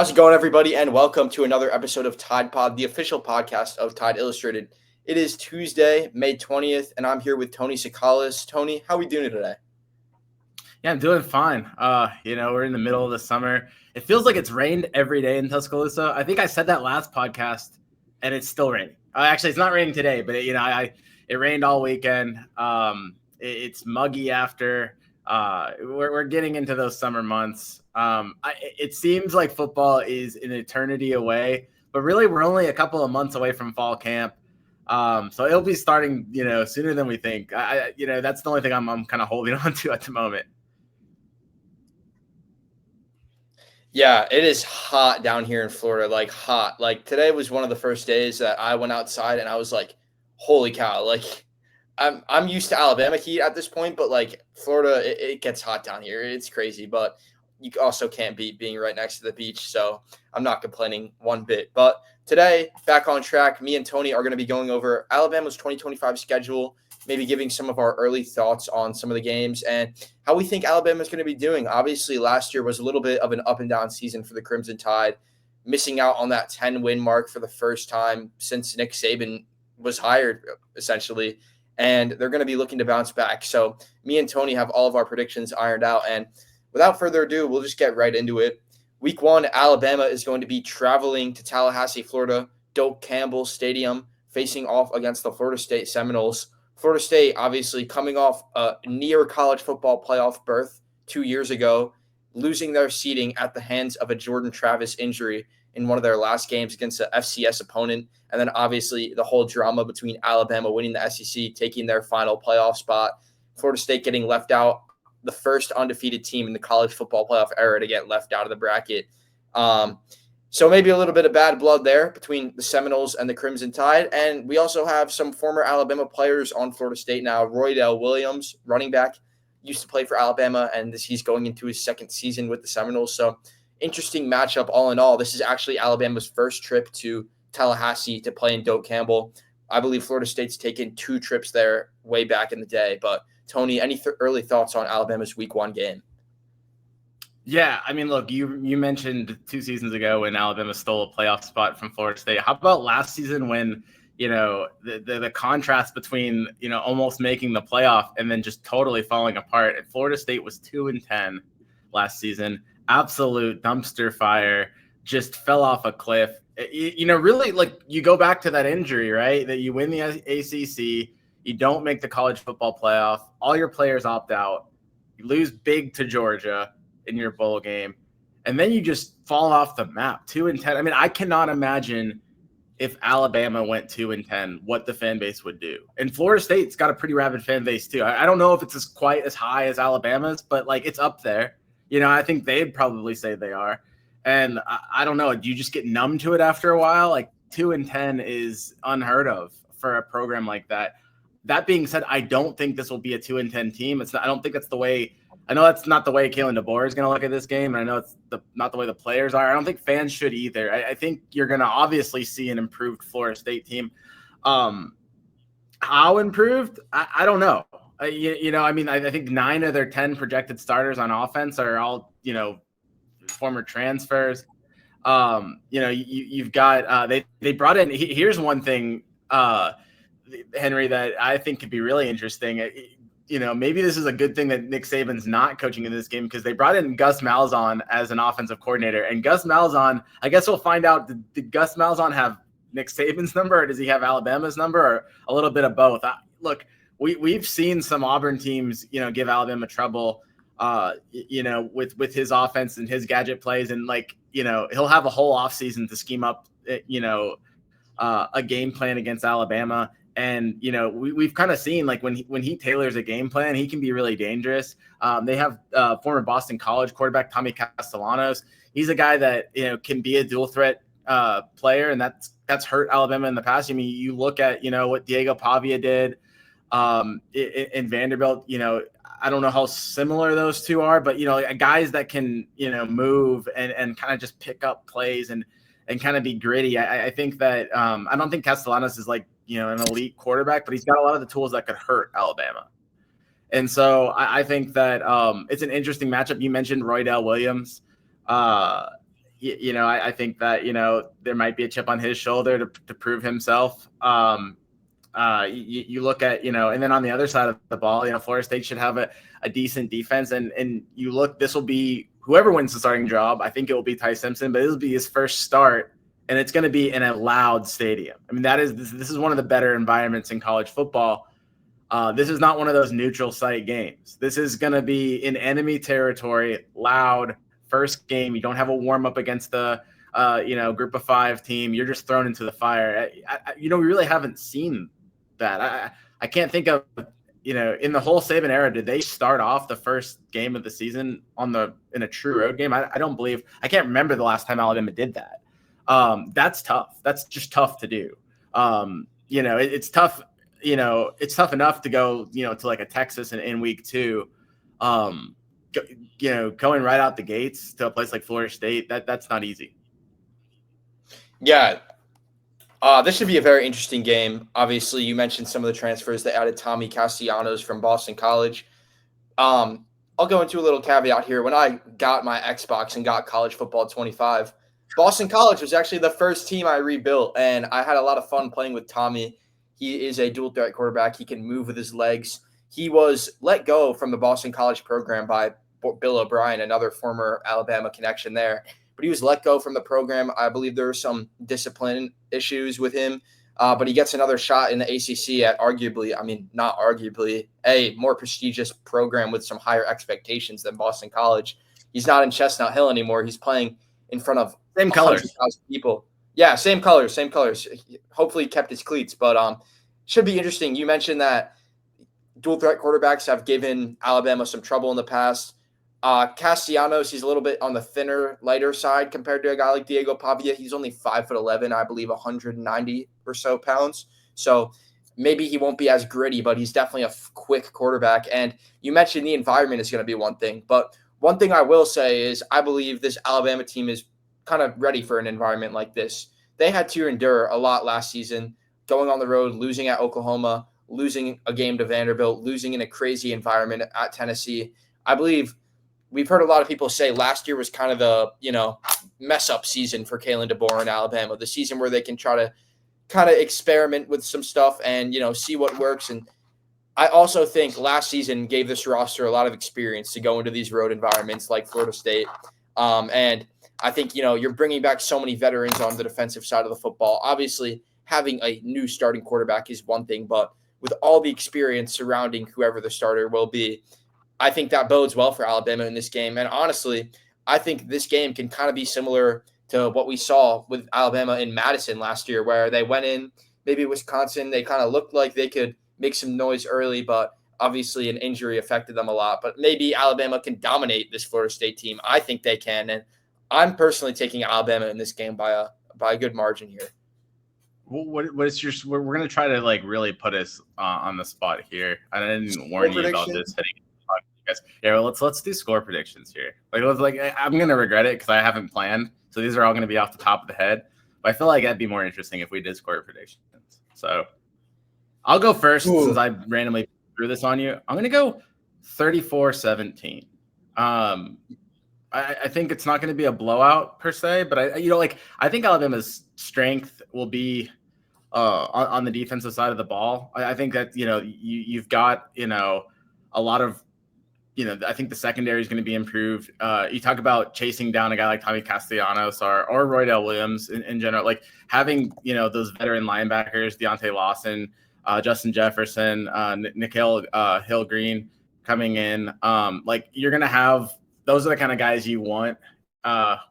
How's it going, everybody? And welcome to another episode of Tide Pod, the official podcast of Tide Illustrated. It is Tuesday, May 20th, and I'm here with Tony Sakalis. Tony, how are we doing today? Yeah, I'm doing fine. We're in the middle of the summer. It feels like it's rained every day in Tuscaloosa. I think I said that last podcast, and it's still raining. Actually, it's not raining today, but it rained all weekend. It's muggy after. We're getting into those summer months. It seems like football is an eternity away, but really we're only a couple of months away from fall camp. So it'll be starting, sooner than we think. That's the only thing I'm kind of holding on to at the moment. Yeah, it is hot down here in Florida, like hot. Like today was one of the first days that I went outside and I was like, holy cow. Like I'm used to Alabama heat at this point, but like Florida, it gets hot down here. It's crazy, but you also can't beat being right next to the beach. So I'm not complaining one bit. But today, back on track, me and Tony are going to be going over Alabama's 2025 schedule, maybe giving some of our early thoughts on some of the games and how we think Alabama is going to be doing. Obviously, last year was a little bit of an up and down season for the Crimson Tide, missing out on that 10-win mark for the first time since Nick Saban was hired, essentially. And they're going to be looking to bounce back. So me and Tony have all of our predictions ironed out. And without further ado, we'll just get right into it. Week 1, Alabama is going to be traveling to Tallahassee, Florida, Doak Campbell Stadium, facing off against the Florida State Seminoles. Florida State, obviously, coming off a near college football playoff berth 2 years ago, losing their seeding at the hands of a Jordan Travis injury in one of their last games against an FCS opponent. And then, obviously, the whole drama between Alabama winning the SEC, taking their final playoff spot, Florida State getting left out, the first undefeated team in the college football playoff era to get left out of the bracket. So maybe a little bit of bad blood there between the Seminoles and the Crimson Tide. And we also have some former Alabama players on Florida State now. Roydell Williams, running back, used to play for Alabama, and he's going into his second season with the Seminoles. So interesting matchup all in all. This is actually Alabama's first trip to Tallahassee to play in Doak Campbell. I believe Florida State's taken 2 trips there way back in the day. But, Tony, any early thoughts on Alabama's Week 1 game? Yeah, I mean, look, you mentioned 2 seasons ago when Alabama stole a playoff spot from Florida State. How about last season when, the contrast between, almost making the playoff and then just totally falling apart? And Florida State was 2-10 last season. Absolute dumpster fire, just fell off a cliff. Really, like, you go back to that injury, right? That you win the ACC, you don't make the college football playoff, all your players opt out, you lose big to Georgia in your bowl game, and then you just fall off the map. 2-10. I mean, I cannot imagine if Alabama went 2-10 what the fan base would do. And Florida State's got a pretty rabid fan base too. I don't know if it's quite as high as Alabama's, but like it's up there. I think they'd probably say they are. And I don't know. Do you just get numb to it after a while? Like 2-10 is unheard of for a program like that. That being said, I don't think this will be a 2-10 team. I don't think that's the way. I know that's not the way Kalen DeBoer is going to look at this game, and I know it's not the way the players are. I don't think fans should either. I think you're going to obviously see an improved Florida State team. How improved? I don't know. I think 9 of their 10 projected starters on offense are all, former transfers. You've got they brought in. Here's one thing, Henry, that I think could be really interesting. Maybe this is a good thing that Nick Saban's not coaching in this game because they brought in Gus Malzahn as an offensive coordinator. And Gus Malzahn, I guess we'll find out, did Gus Malzahn have Nick Saban's number or does he have Alabama's number or a little bit of both? Look, we've seen some Auburn teams, give Alabama trouble, with his offense and his gadget plays. And he'll have a whole offseason to scheme up, a game plan against Alabama. And, we've kind of seen when he tailors a game plan, he can be really dangerous. They have former Boston College quarterback Tommy Castellanos. He's a guy that, can be a dual threat player, and that's hurt Alabama in the past. I mean, you look at, what Diego Pavia did in Vanderbilt. I don't know how similar those two are, but, guys that can, move and kind of just pick up plays and kind of be gritty. I think that I don't think Castellanos is an elite quarterback, but he's got a lot of the tools that could hurt Alabama. And so I think that it's an interesting matchup. You mentioned Roydell Williams. I think that, there might be a chip on his shoulder to prove himself. You look at, and then on the other side of the ball, Florida State should have a decent defense. And you look, this will be whoever wins the starting job. I think it will be Ty Simpson, but this will be his first start, and it's going to be in a loud stadium. I mean, this is one of the better environments in college football. This is not one of those neutral site games. This is going to be in enemy territory, loud, first game. You don't have a warm up against the group of 5 team. You're just thrown into the fire. We really haven't seen that. I can't think of, in the whole Saban era, did they start off the first game of the season in a true road game? I can't remember the last time Alabama did that. That's tough. That's just tough to do. It's tough. It's tough enough to go, to like a Texas in week 2, going right out the gates to a place like Florida State. That's not easy. Yeah. This should be a very interesting game. Obviously, you mentioned some of the transfers. They added Tommy Castellanos from Boston College. I'll go into a little caveat here. When I got my Xbox and got College Football 25, Boston College was actually the first team I rebuilt, and I had a lot of fun playing with Tommy. He is a dual threat quarterback. He can move with his legs. He was let go from the Boston College program by Bill O'Brien, another former Alabama connection there. But he was let go from the program. I believe there were some discipline issues with him. But he gets another shot in the ACC at not arguably, a more prestigious program with some higher expectations than Boston College. He's not in Chestnut Hill anymore. He's playing in front of same colors people. Yeah, same colors. Hopefully he kept his cleats, but should be interesting. You mentioned that dual threat quarterbacks have given Alabama some trouble in the past. Castellanos, he's a little bit on the thinner, lighter side compared to a guy like Diego Pavia. He's only 5'11", I believe 190 or so pounds. So maybe he won't be as gritty, but he's definitely a quick quarterback. And you mentioned the environment is going to be one thing. But one thing I will say is I believe this Alabama team is kind of ready for an environment like this. They had to endure a lot last season, going on the road, losing at Oklahoma, losing a game to Vanderbilt, losing in a crazy environment at Tennessee. I believe we've heard a lot of people say last year was kind of the, mess up season for Kalen DeBoer in Alabama, the season where they can try to kind of experiment with some stuff and, see what works. And I also think last season gave this roster a lot of experience to go into these road environments like Florida State. And I think, you're bringing back so many veterans on the defensive side of the football. Obviously, having a new starting quarterback is one thing, but with all the experience surrounding whoever the starter will be, I think that bodes well for Alabama in this game. And honestly, I think this game can kind of be similar to what we saw with Alabama in Madison last year, where they went in, maybe Wisconsin, they kind of looked like they could make some noise early, but obviously an injury affected them a lot. But maybe Alabama can dominate this Florida State team. I think they can. And I'm personally taking Alabama in this game by a good margin here. What is your? We're going to try to really put us on the spot here. I didn't warn you about this heading. Yeah, well, let's do score predictions here. I'm gonna regret it because I haven't planned, so these are all gonna be off the top of the head. But I feel like that'd be more interesting if we did score predictions. So I'll go first since I randomly threw this on you. I'm gonna go 34-17. I think it's not gonna be a blowout per se, but I think Alabama's strength will be on the defensive side of the ball. I think that you've got a lot of. I think the secondary is going to be improved. You talk about chasing down a guy like Tommy Castellanos or Roydell Williams in general, like having, those veteran linebackers, Deontay Lawson, Justin Jefferson, Nikhil Hill-Green coming in. You're going to have, those are the kind of guys you want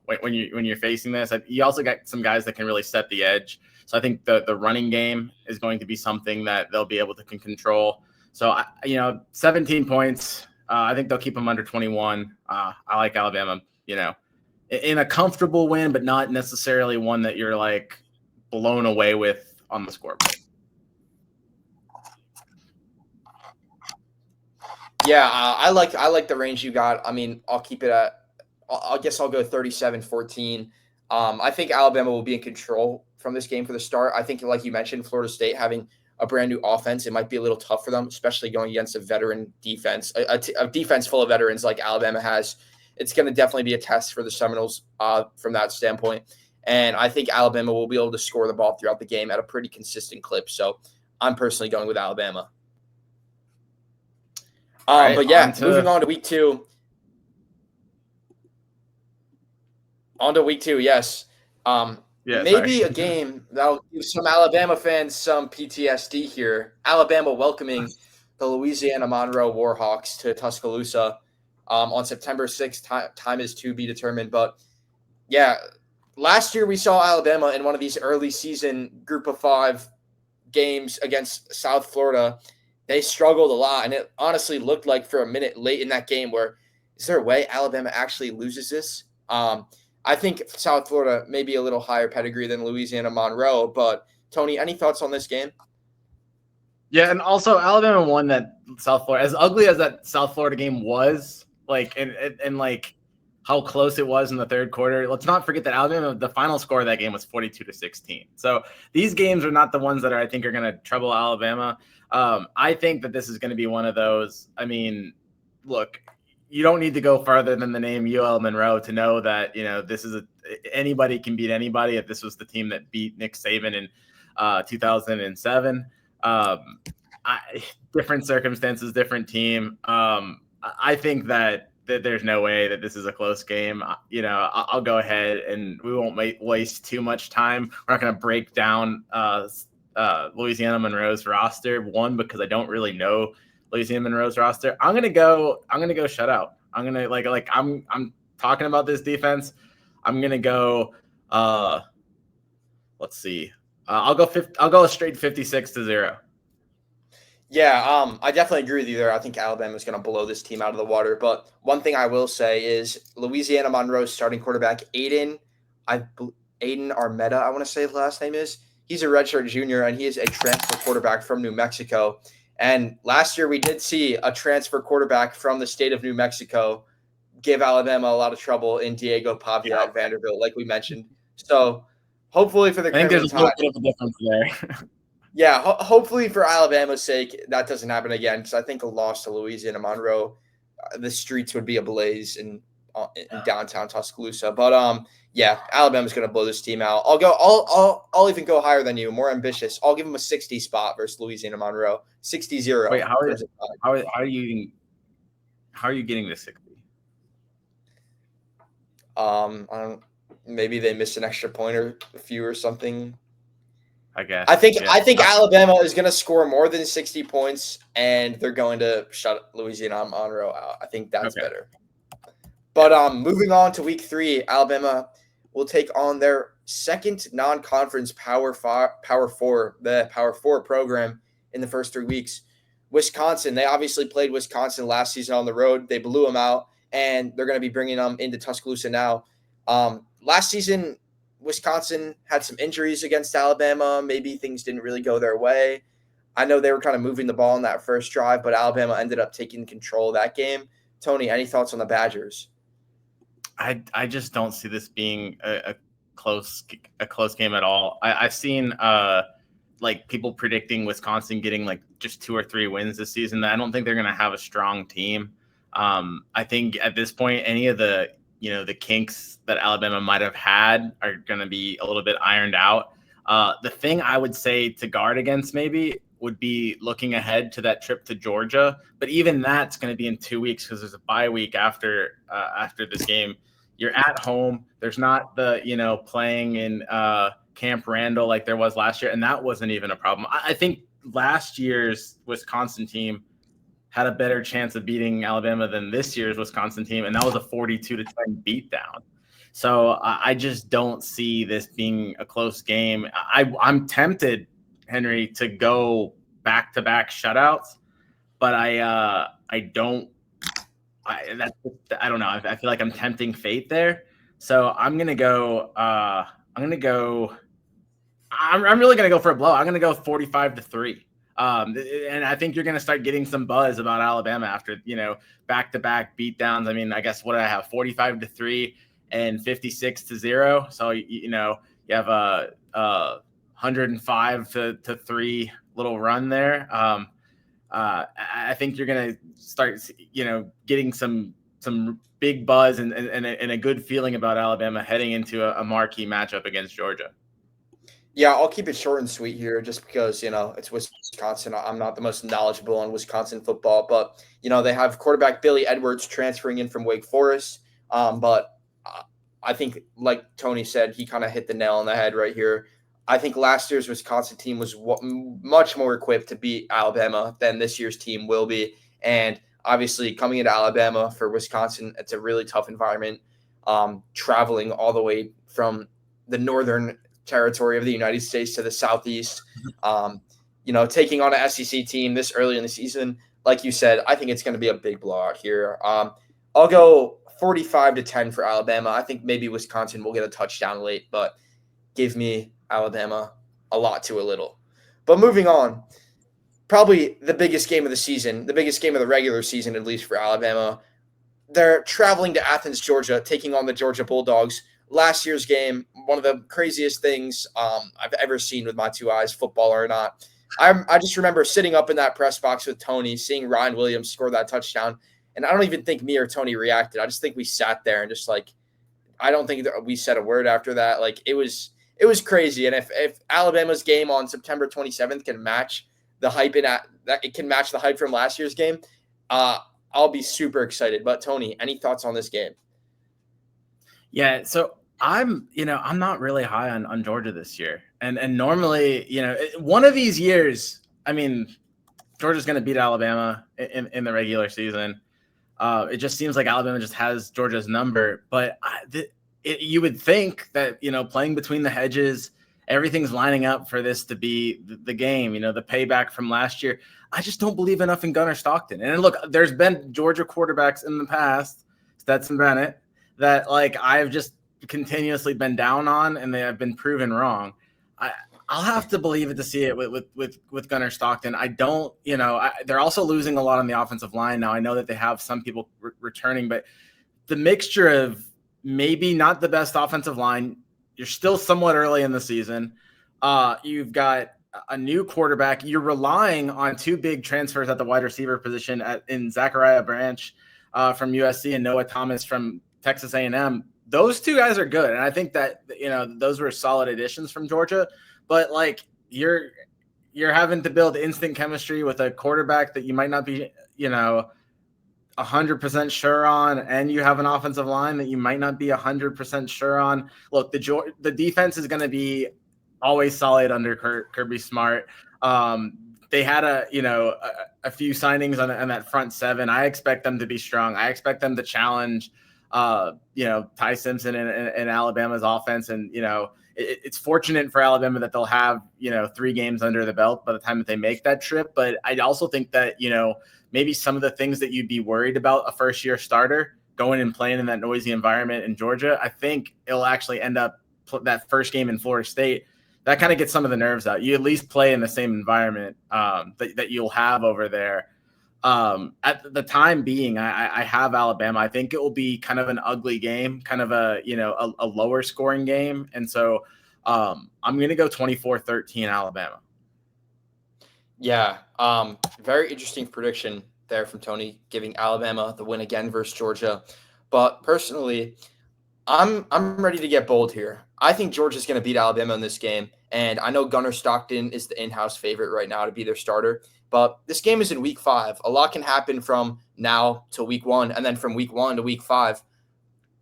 when you're facing this. You also got some guys that can really set the edge. So I think the running game is going to be something that they'll be able to control. So, 17 points. I think they'll keep them under 21. I like Alabama, in a comfortable win, but not necessarily one that you're blown away with on the scoreboard. Yeah, I like the range you got. I mean, I'll keep it at. I guess I'll go 37-14. I think Alabama will be in control from this game for the start. I think, like you mentioned, Florida State having a brand new offense, it might be a little tough for them, especially going against a veteran defense, a defense full of veterans like Alabama has it's going to definitely be a test for the Seminoles from that standpoint. And I think Alabama will be able to score the ball throughout the game at a pretty consistent clip. So I'm personally going with Alabama. Right, but yeah, moving on to week 2. On to week 2, yes. Maybe a game that'll give some Alabama fans some PTSD here. Alabama welcoming the Louisiana Monroe Warhawks to Tuscaloosa on September 6th. Time is to be determined. But yeah, last year we saw Alabama in one of these early season group of 5 games against South Florida. They struggled a lot, and it honestly looked like for a minute late in that game where, is there a way Alabama actually loses this? I think South Florida may be a little higher pedigree than Louisiana Monroe, but Tony, any thoughts on this game? Yeah, and also Alabama won that South Florida. As ugly as that South Florida game was, like and like how close it was in the third quarter. Let's not forget that Alabama, the final score of that game was 42-16. So these games are not the ones that I think are going to trouble Alabama. I think that this is going to be one of those. I mean, look, you don't need to go farther than the name UL Monroe to know that, this is anybody can beat anybody. If this was the team that beat Nick Saban in 2007, different circumstances, different team. I think that there's no way that this is a close game. I'll go ahead and we won't waste too much time. We're not going to break down Louisiana Monroe's roster. One, because I don't really know Louisiana Monroe's roster. I'm gonna go shutout. I'm gonna I'm talking about this defense. I'm gonna go. Let's see. I'll go straight 56-0. Yeah, I definitely agree with you there. I think Alabama's going to blow this team out of the water. But one thing I will say is Louisiana Monroe's starting quarterback, Aiden Armetta, I want to say the last name is. He's a redshirt junior, and he is a transfer quarterback from New Mexico. And last year we did see a transfer quarterback from the state of New Mexico give Alabama a lot of trouble in Diego Pavia at Vanderbilt, like we mentioned. So hopefully for the I think there's a little bit of a difference there. Yeah, hopefully for Alabama's sake, that doesn't happen again, because I think a loss to Louisiana Monroe, the streets would be ablaze in downtown Tuscaloosa. But yeah, Alabama's going to blow this team out. I'll even go higher than you, more ambitious. I'll give them a 60 spot versus Louisiana Monroe, 60-0. Wait, how are you getting this 60? I don't. Maybe they missed an extra point or a few or something. I guess. I think Alabama is going to score more than 60 points, and they're going to shut Louisiana Monroe out. I think that's better. But moving on to week 3, Alabama will take on their second non-conference Power 4 program in the first 3 weeks. Wisconsin. They obviously played Wisconsin last season on the road. They blew them out, and they're going to be bringing them into Tuscaloosa now. Last season, Wisconsin had some injuries against Alabama. Maybe things didn't really go their way. I know they were kind of moving the ball in that first drive, but Alabama ended up taking control of that game. Tony, any thoughts on the Badgers? I just don't see this being a close game at all. I've seen people predicting Wisconsin getting like just 2 or 3 wins this season. I don't think they're going to have a strong team. I think at this point, any of the kinks that Alabama might have had are going to be a little bit ironed out. The thing I would say to guard against maybe would be looking ahead to that trip to Georgia. But even that's going to be in 2 weeks because there's a bye week after this game. You're at home. There's not the, playing in Camp Randall like there was last year. And that wasn't even a problem. I think last year's Wisconsin team had a better chance of beating Alabama than this year's Wisconsin team, and that was a 42-10 beatdown. So I just don't see this being a close game. I'm tempted, Henry, to go back-to-back shutouts, but I don't know. I feel like I'm tempting fate there. So I'm gonna go. I'm really gonna go for a blow. I'm gonna go 45-3. And I think you're going to start getting some buzz about Alabama after, back-to-back beatdowns. I mean, I guess what do I have? 45-3 and 56-0. So, you have a 105-3 little run there. I think you're going to start, getting some some big buzz and a good feeling about Alabama heading into a marquee matchup against Georgia. Yeah, I'll keep it short and sweet here just because, it's Wisconsin. I'm not the most knowledgeable on Wisconsin football, but, they have quarterback Billy Edwards transferring in from Wake Forest. But I think, like Tony said, he kind of hit the nail on the head right here. I think last year's Wisconsin team was much more equipped to beat Alabama than this year's team will be. And obviously, coming into Alabama for Wisconsin, it's a really tough environment, traveling all the way from the northern territory of the United States to the southeast. Taking on an SEC team this early in the season, like you said, I think it's going to be a big blowout here. I'll go 45-10 for Alabama. I think maybe Wisconsin will get a touchdown late, but give me Alabama a lot to a little. But moving on, probably the biggest game of the season, the biggest game of the regular season, at least for Alabama. They're traveling to Athens, Georgia, taking on the Georgia Bulldogs. Last year's game, one of the craziest things I've ever seen with my two eyes, football or not. I just remember sitting up in that press box with Tony, seeing Ryan Williams score that touchdown. And I don't even think me or Tony reacted. I just think we sat there and just I don't think that we said a word after that. It was crazy. And if Alabama's game on September 27th can match the hype it can match the hype from last year's game, I'll be super excited. But Tony, any thoughts on this game? Yeah, so I'm not really high on Georgia this year. And normally, one of these years, I mean, Georgia's going to beat Alabama in the regular season. It just seems like Alabama just has Georgia's number. But you would think that, playing between the hedges, everything's lining up for this to be the game, the payback from last year. I just don't believe enough in Gunnar Stockton. And look, there's been Georgia quarterbacks in the past, Stetson Bennett, that I've just continuously been down on, and they have been proven wrong. I'll have to believe it to see it with Gunnar Stockton. I don't, they're also losing a lot on the offensive line now. I know that they have some people returning, but the mixture of maybe not the best offensive line, you're still somewhat early in the season. You've got a new quarterback. You're relying on two big transfers at the wide receiver position in Zachariah Branch from USC and Noah Thomas from Texas A&M. Those two guys are good, and I think that those were solid additions from Georgia. But you're having to build instant chemistry with a quarterback that you might not be 100% sure on, and you have an offensive line that you might not be 100% sure on. Look, the defense is going to be always solid under Kirby Smart. They had a few signings on that front seven. I expect them to be strong. I expect them to challenge Ty Simpson and Alabama's offense. And, it's fortunate for Alabama that they'll have, 3 games under the belt by the time that they make that trip. But I also think that, maybe some of the things that you'd be worried about a first-year starter going and playing in that noisy environment in Georgia, I think it'll actually end up that first game in Florida State. That kind of gets some of the nerves out. You at least play in the same environment that you'll have over there. At the time being, I have Alabama. I think it will be kind of an ugly game, kind of a lower scoring game. And so I'm going to go 24-13 Alabama. Yeah. Very interesting prediction there from Tony, giving Alabama the win again versus Georgia. But personally, I'm ready to get bold here. I think Georgia's going to beat Alabama in this game. And I know Gunnar Stockton is the in-house favorite right now to be their starter. But this game is in week 5. A lot can happen from now to week 1, and then from week 1 to week 5.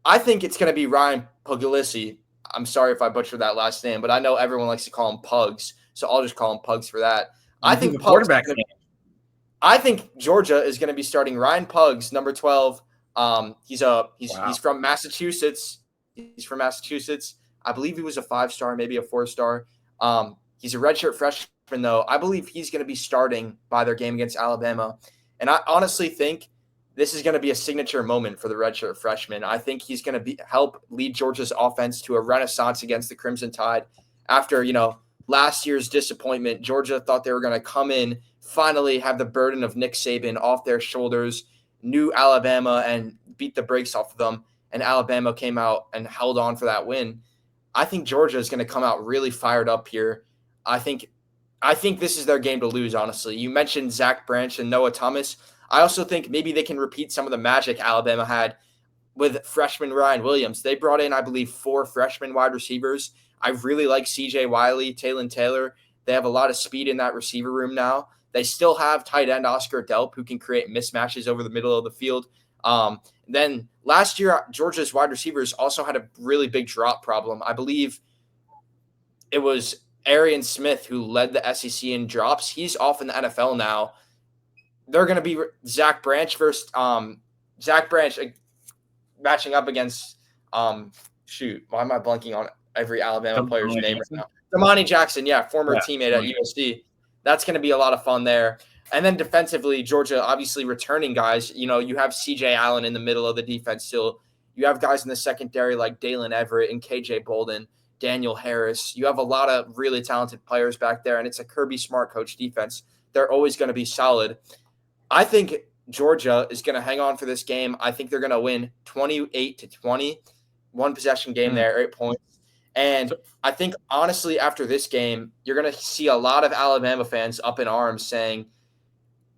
I think it's going to be Ryan Puglisi. I'm sorry if I butchered that last name, but I know everyone likes to call him Pugs, so I'll just call him Pugs for that. I think Georgia is going to be starting Ryan Pugs, number 12. He's from Massachusetts. He's from Massachusetts. I believe he was a 5-star, maybe a 4-star. He's a redshirt freshman, though. I believe he's going to be starting by their game against Alabama. And I honestly think this is going to be a signature moment for the redshirt freshman. I think he's going to help lead Georgia's offense to a renaissance against the Crimson Tide. After, last year's disappointment, Georgia thought they were going to come in, finally have the burden of Nick Saban off their shoulders, knew Alabama, and beat the brakes off of them. And Alabama came out and held on for that win. I think Georgia is going to come out really fired up here. I think this is their game to lose, honestly. You mentioned Zach Branch and Noah Thomas. I also think maybe they can repeat some of the magic Alabama had with freshman Ryan Williams. They brought in, I believe, 4 freshman wide receivers. I really like CJ Wiley, Taylon Taylor. They have a lot of speed in that receiver room now. They still have tight end Oscar Delp, who can create mismatches over the middle of the field. Then last year, Georgia's wide receivers also had a really big drop problem. I believe it was Arian Smith who led the SEC in drops. He's off in the NFL now. They're going to be Zach Branch versus Zach Branch matching up against why am I blanking on every Alabama player's name right now? Damani Jackson, former teammate at USC. That's going to be a lot of fun there. And then defensively, Georgia obviously returning guys. You have CJ Allen in the middle of the defense still. You have guys in the secondary like Dalen Everett and KJ Bolden, Daniel Harris. You have a lot of really talented players back there, and it's a Kirby Smart coach defense. They're always going to be solid. I think Georgia is going to hang on for this game. I think they're going to win 28-20. One possession game there, 8 points. And I think, honestly, after this game, you're going to see a lot of Alabama fans up in arms saying,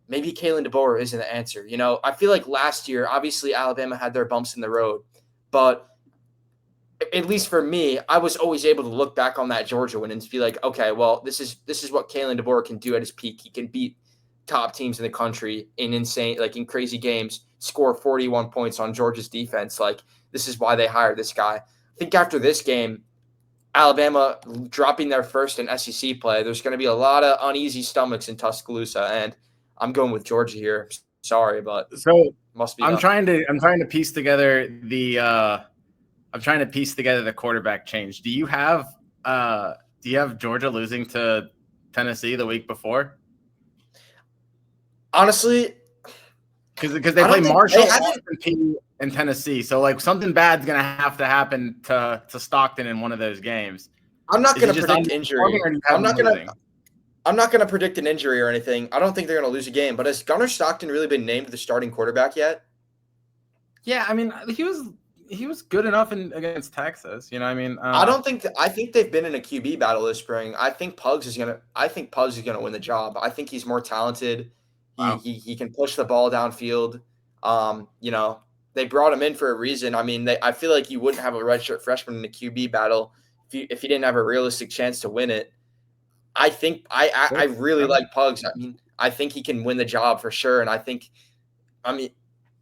maybe Kalen DeBoer isn't the answer. I feel like last year, obviously, Alabama had their bumps in the road. But at least for me, I was always able to look back on that Georgia win and be like, okay, well, this is what Kalen DeBoer can do at his peak. He can beat top teams in the country in in crazy games, score 41 points on Georgia's defense. This is why they hired this guy. I think after this game, Alabama dropping their first in SEC play, there's going to be a lot of uneasy stomachs in Tuscaloosa, and I'm going with Georgia here. Sorry, but must be. I'm trying to piece together the quarterback change. Do you have Georgia losing to Tennessee the week before? Honestly, because they play Marshall in Tennessee, so something bad's gonna have to happen to Stockton in one of those games. I'm not gonna predict injury. I'm not gonna predict an injury or anything. I don't think they're gonna lose a game. But has Gunnar Stockton really been named the starting quarterback yet? Yeah, I mean he was good enough against Texas. I think they've been in a QB battle this spring. I think Puggs is gonna win the job. I think he's more talented. Wow. He can push the ball downfield. They brought him in for a reason. I mean, I feel like you wouldn't have a redshirt freshman in the QB battle if you didn't have a realistic chance to win it. I think I really like Puggs. I mean, I think he can win the job for sure. And I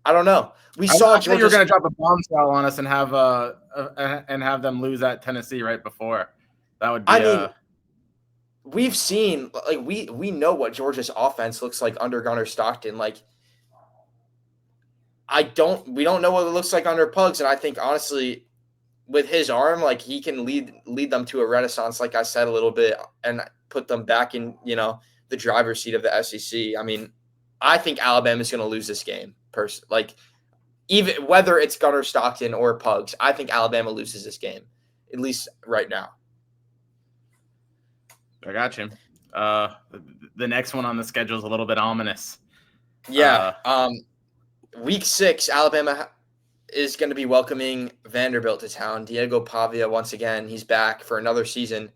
don't know. We saw Georgia. You're going to drop a bombshell on us and have them lose at Tennessee right before. That would be. We've seen we know what Georgia's offense looks like under Gunnar Stockton. We don't know what it looks like under Puggs, and I think honestly, with his arm, he can lead them to a renaissance, like I said a little bit, and put them back in the driver's seat of the SEC. I mean, I think Alabama's going to lose this game. Even whether it's Gunnar Stockton or Puggs, I think Alabama loses this game, at least right now. I got you. The next one on the schedule is a little bit ominous. Yeah. Week 6, Alabama is going to be welcoming Vanderbilt to town. Diego Pavia, once again, he's back for another season.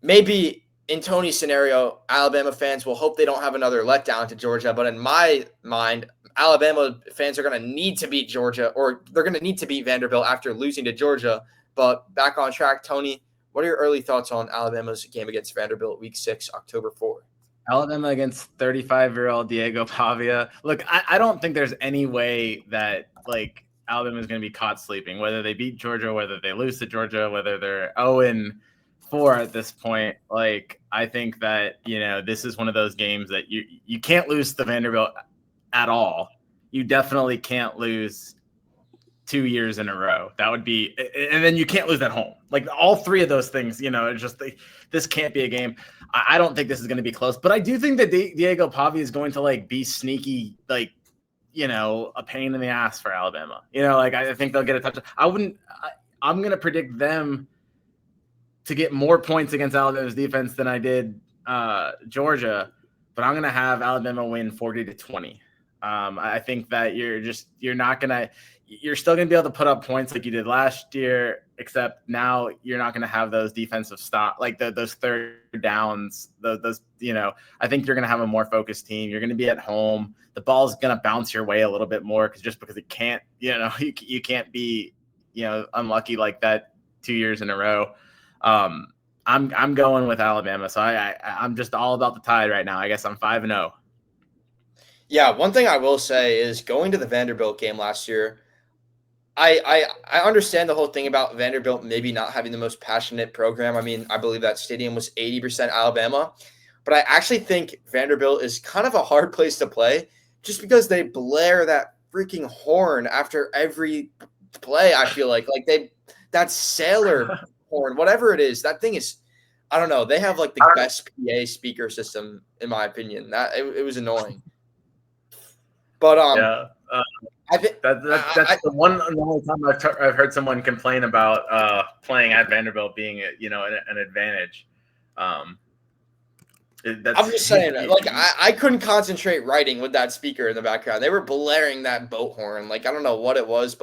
Maybe in Tony's scenario, Alabama fans will hope they don't have another letdown to Georgia. But in my mind, Alabama fans are going to need to beat Georgia, or they're going to need to beat Vanderbilt after losing to Georgia. But back on track, Tony, what are your early thoughts on Alabama's game against Vanderbilt week 6, October 4th? Alabama against 35-year-old Diego Pavia. Look, I don't think there's any way that Alabama is going to be caught sleeping, whether they beat Georgia, whether they lose to Georgia, whether they're 0-4 at this point. I think that, this is one of those games that you can't lose to Vanderbilt at all. You definitely can't lose 2 years in a row. That would be, and then you can't lose at home. All three of those things, this can't be a game. I don't think this is going to be close, but I do think that Diego Pavia is going to be sneaky, a pain in the ass for Alabama. I think they'll get a touchdown. I'm going to predict them to get more points against Alabama's defense than I did Georgia, but I'm going to have Alabama win 40-20. I think that you're not going to, you're still going to be able to put up points like you did last year, except now you're not going to have those defensive those third downs. Those I think you're going to have a more focused team. You're going to be at home. The ball's going to bounce your way a little bit more because it can't. You can't be unlucky like that 2 years in a row. I'm going with Alabama, so I'm just all about the Tide right now. I guess I'm 5-0. Yeah, one thing I will say is going to the Vanderbilt game last year. I understand the whole thing about Vanderbilt maybe not having the most passionate program. I mean, I believe that stadium was 80% Alabama, but I actually think Vanderbilt is kind of a hard place to play just because they blare that freaking horn after every play. I feel like that sailor horn, whatever it is, that thing is, I don't know. They have like the best PA speaker system in my opinion. That it was annoying. But yeah. I think that's the only time I've heard someone complain about playing at Vanderbilt being an advantage. I'm just saying, I couldn't concentrate writing with that speaker in the background. They were blaring that boat horn. Like I don't know what it was,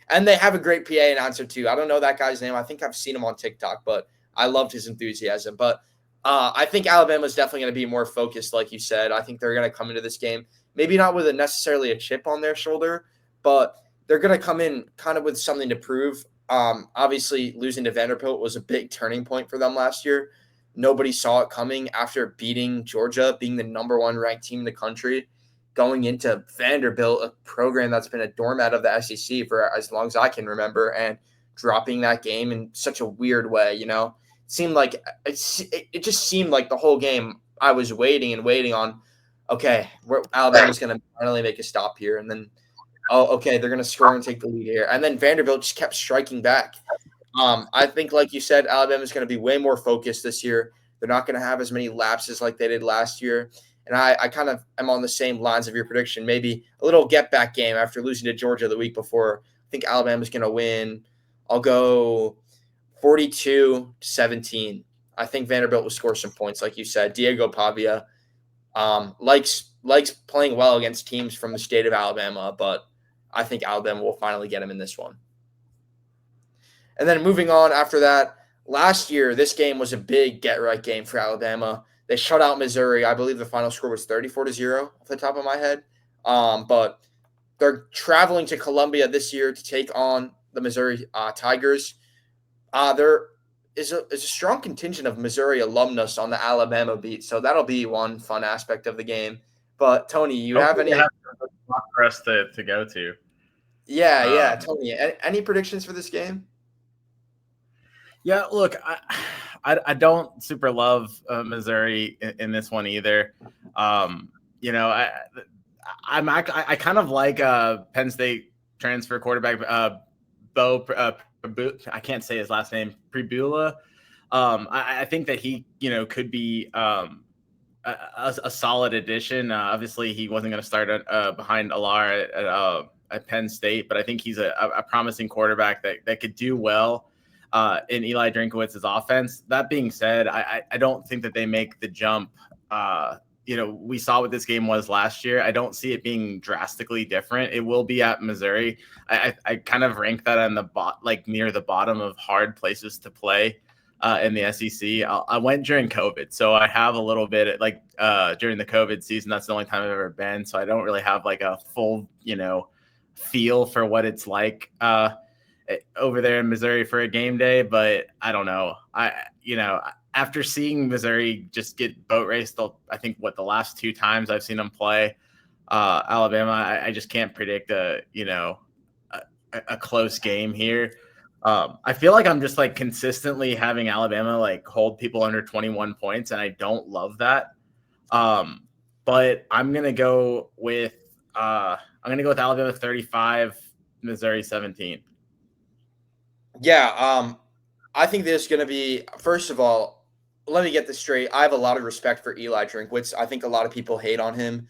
and they have a great PA announcer too. I don't know that guy's name. I think I've seen him on TikTok, but I loved his enthusiasm. But I think Alabama's definitely going to be more focused, like you said. I think they're going to come into this game maybe not with necessarily a chip on their shoulder, but they're going to come in kind of with something to prove. Obviously, losing to Vanderbilt was a big turning point for them last year. Nobody saw it coming after beating Georgia, being the number 1 ranked team in the country, going into Vanderbilt, a program that's been a doormat of the SEC for as long as I can remember, and dropping that game in such a weird way. It seemed like it just seemed like the whole game I was waiting on. Okay, Alabama's going to finally make a stop here, and then okay, they're going to score and take the lead here. And then Vanderbilt just kept striking back. I think, like you said, Alabama's going to be way more focused this year. They're not going to have as many lapses like they did last year. And I kind of am on the same lines of your prediction. Maybe a little get-back game after losing to Georgia the week before. I think Alabama's going to win. I'll go 42-17. I think Vanderbilt will score some points, like you said. Diego Pavia likes playing well against teams from the state of Alabama, but I think Alabama will finally get him in this one. And then moving on after that, last year, this game was a big get-right game for Alabama. They shut out Missouri. I believe the final score was 34-0 off the top of my head. But they're traveling to Columbia this year to take on the Missouri Tigers. There is a strong contingent of Missouri alumnus on the Alabama beat, so that'll be one fun aspect of the game. But Tony, you have any for us to go to? Yeah, Tony. Any predictions for this game? Yeah, look, I don't super love Missouri in this one either. I kind of like Penn State transfer quarterback Bo. I can't say his last name. Pribula. I think that he could be a solid addition. Obviously, he wasn't going to start behind Alar at Penn State, but I think he's a promising quarterback that could do well in Eli Drinkowitz's offense. That being said, I don't think that they make the jump. We saw what this game was last year. I don't see it being drastically different. It will be at Missouri. I kind of rank that on near the bottom of hard places to play in the SEC. I went during COVID, so I have a little bit during the COVID season. That's the only time I've ever been, so I don't really have like a full feel for what it's like over there in Missouri for a game day. But I don't know. After seeing Missouri just get boat raced, I think the last 2 times I've seen them play Alabama, I just can't predict a close game here. I feel like I'm just consistently having Alabama hold people under 21 points, and I don't love that. But I'm gonna go with Alabama 35, Missouri 17. Yeah, I think there's going to be, first of all, let me get this straight. I have a lot of respect for Eli Drinkwitz. I think a lot of people hate on him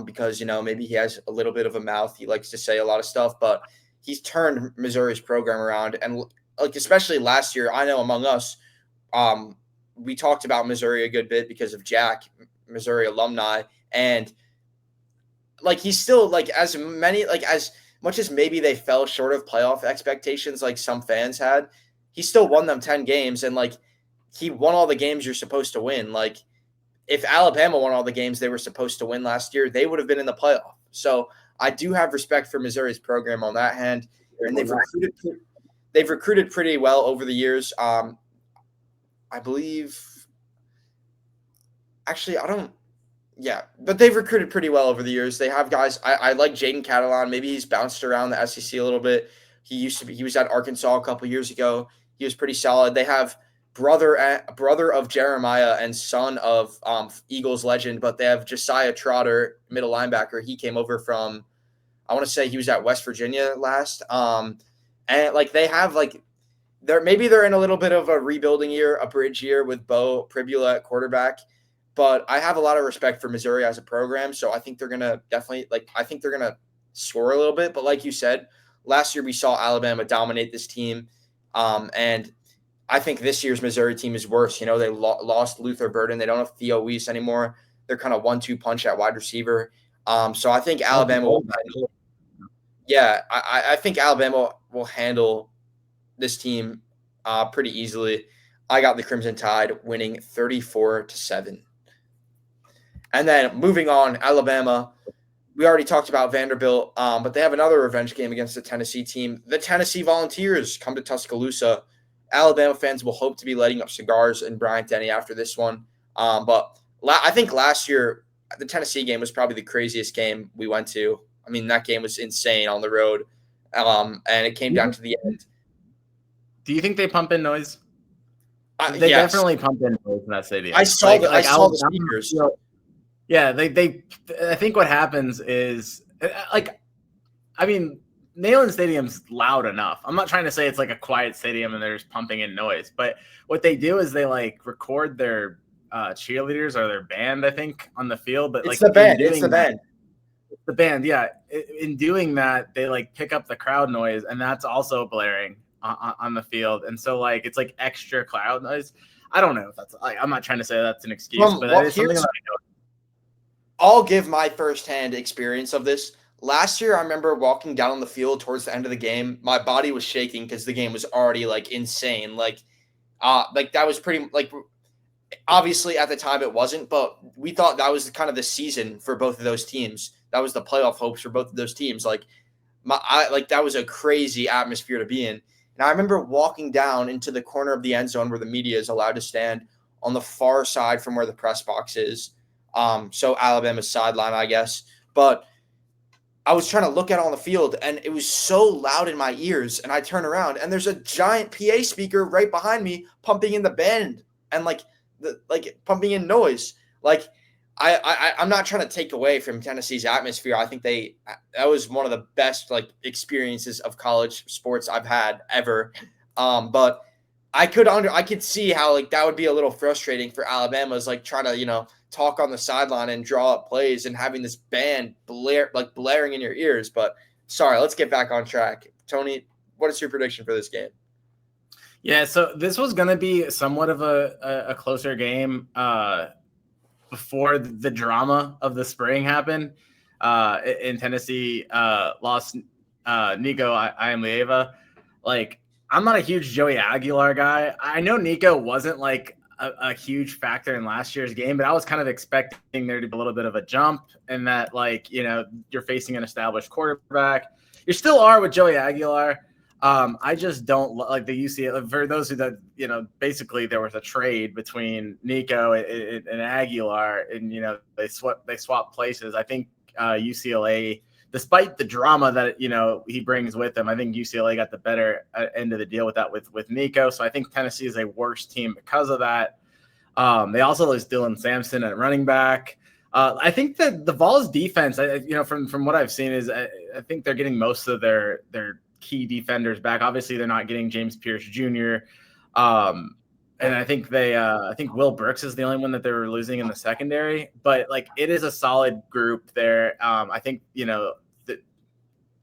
because, maybe he has a little bit of a mouth. He likes to say a lot of stuff, but he's turned Missouri's program around. And especially last year, I know among us, we talked about Missouri a good bit because of Jack, Missouri alumni. And he's still as much as maybe they fell short of playoff expectations like some fans had, he still won them 10 games, and like he won all the games you're supposed to win. Like if Alabama won all the games they were supposed to win last year, they would have been in the playoff. So I do have respect for Missouri's program on that hand, and they've recruited pretty well over the years. I believe actually I don't yeah, but they've recruited pretty well over the years. They have guys. I like Jaden Catalan. Maybe he's bounced around the SEC a little bit. He was at Arkansas a couple years ago. He was pretty solid. They have brother of Jeremiah and son of Eagles legend, but they have Josiah Trotter, middle linebacker. He came over from, I want to say he was at West Virginia last. And like they have like they're in a little bit of a rebuilding year, a bridge year with Bo Pribula at quarterback. But I have a lot of respect for Missouri as a program, so I think they're gonna score a little bit. But like you said, last year we saw Alabama dominate this team, and I think this year's Missouri team is worse. You know, they lost Luther Burden. They don't have Theo Weiss anymore. They're kind of 1-2 punch at wide receiver. So I think Alabama will handle. Yeah, I think Alabama will handle this team pretty easily. I got the Crimson Tide winning 34-7. And then moving on, Alabama. We already talked about Vanderbilt, but they have another revenge game against the Tennessee team. The Tennessee Volunteers come to Tuscaloosa. Alabama fans will hope to be lighting up cigars in Bryant-Denny after this one. But I think last year, the Tennessee game was probably the craziest game we went to. I mean, that game was insane on the road, and it came down to the end. Do you think they pump in noise? Yes. Definitely pump in noise in that stadium. I saw the speakers. Yeah, they. I think what happens is, like, I mean, Neyland Stadium's loud enough. I'm not trying to say it's like a quiet stadium and they're just pumping in noise, but what they do is they like record their cheerleaders or their band, I think, on the field. But it's the band. It's the band. The band, yeah. In doing that, they like pick up the crowd noise, and that's also blaring on the field. And so, like, it's like extra crowd noise. I don't know if that's. Like, I'm not trying to say that's an excuse, but that is something that I know. I'll give my firsthand experience of this. Last year, I remember walking down on the field towards the end of the game. My body was shaking because the game was already like insane. Like that was pretty like. Obviously, at the time it wasn't, but we thought that was kind of the season for both of those teams. That was the playoff hopes for both of those teams. Like that was a crazy atmosphere to be in. And I remember walking down into the corner of the end zone where the media is allowed to stand on the far side from where the press box is. So Alabama's sideline, I guess. But I was trying to look at it on the field, and it was so loud in my ears. And I turn around, and there's a giant PA speaker right behind me pumping in the band and pumping in noise. Like I'm not trying to take away from Tennessee's atmosphere. I think that was one of the best like experiences of college sports I've had ever. But I could see how like that would be a little frustrating for Alabama's like trying to, talk on the sideline and draw up plays and having this band blaring in your ears. But sorry, let's get back on track. Tony, what is your prediction for this game? Yeah, so this was going to be somewhat of a closer game before the drama of the spring happened. In Tennessee, lost Nico Iamaleava. Like, I'm not a huge Joey Aguilar guy. I know Nico wasn't like a huge factor in last year's game, but I was kind of expecting there to be a little bit of a jump and that, like, you're facing an established quarterback. You still are with Joey Aguilar. I just don't like the UCLA. For those who basically there was a trade between Nico and Aguilar, and they swapped places. I think UCLA, despite the drama that he brings with him, I think UCLA got the better end of the deal with that with Nico. So I think Tennessee is a worse team because of that. They also lose Dylan Sampson at running back. I think that the Vols defense, from what I've seen, is I think they're getting most of their key defenders back. Obviously, they're not getting James Pierce Jr. And I think I think Will Brooks is the only one that they were losing in the secondary. But like, it is a solid group there. I think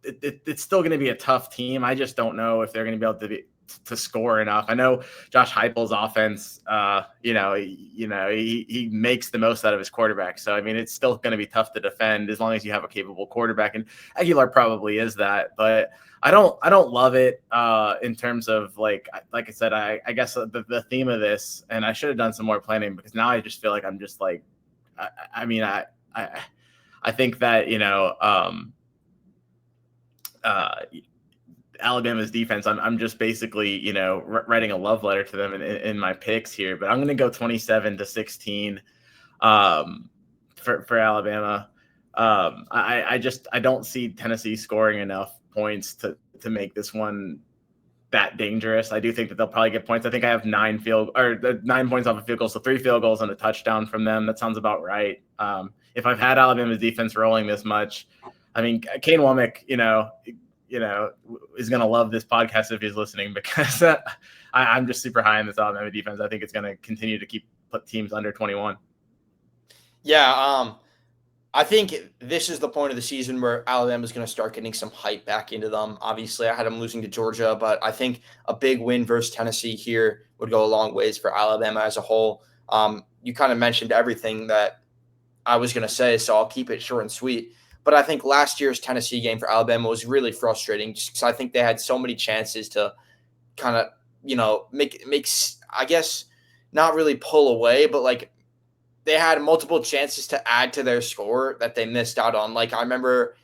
it's still going to be a tough team. I just don't know if they're going to be able to to score enough. I know Josh Heupel's offense, he makes the most out of his quarterback. So, I mean, it's still going to be tough to defend as long as you have a capable quarterback. And Aguilar probably is that, but I don't love it in terms of like I said, I guess the theme of this, and I should have done some more planning because now I just feel like I'm just like, I think that, Alabama's defense, I'm just basically, writing a love letter to them in my picks here, but I'm going to go 27-16 for Alabama. I don't see Tennessee scoring enough points to make this one that dangerous. I do think that they'll probably get points. I think I have 9 points off a field goal, so 3 field goals and a touchdown from them. That sounds about right. If I've had Alabama's defense rolling this much, I mean, Kane Womack, is going to love this podcast if he's listening because I'm just super high in this Alabama defense. I think it's going to continue to put teams under 21. Yeah, I think this is the point of the season where Alabama is going to start getting some hype back into them. Obviously, I had them losing to Georgia, but I think a big win versus Tennessee here would go a long ways for Alabama as a whole. You kind of mentioned everything that I was going to say, so I'll keep it short and sweet. But I think last year's Tennessee game for Alabama was really frustrating just because I think they had so many chances to kind of, make I guess, not really pull away, but like they had multiple chances to add to their score that they missed out on. Like I remember,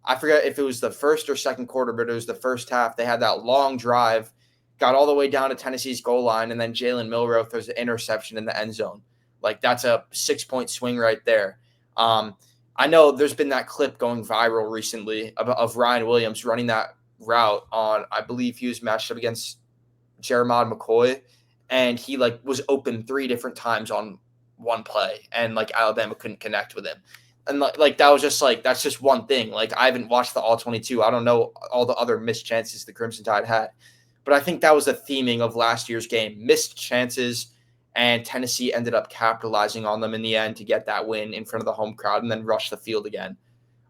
I forget if it was the first or second quarter, but it was the first half. They had that long drive, got all the way down to Tennessee's goal line, and then Jalen Milroe throws an interception in the end zone. Like that's a 6-point swing right there. I know there's been that clip going viral recently of Ryan Williams running that route on, I believe he was matched up against Jeremiah McCoy, and he was open 3 different times on one play, and Alabama couldn't connect with him. And that was just that's just one thing. I haven't watched the all 22. I don't know all the other missed chances the Crimson Tide had, but I think that was the theming of last year's game: missed chances. And Tennessee ended up capitalizing on them in the end to get that win in front of the home crowd and then rush the field again.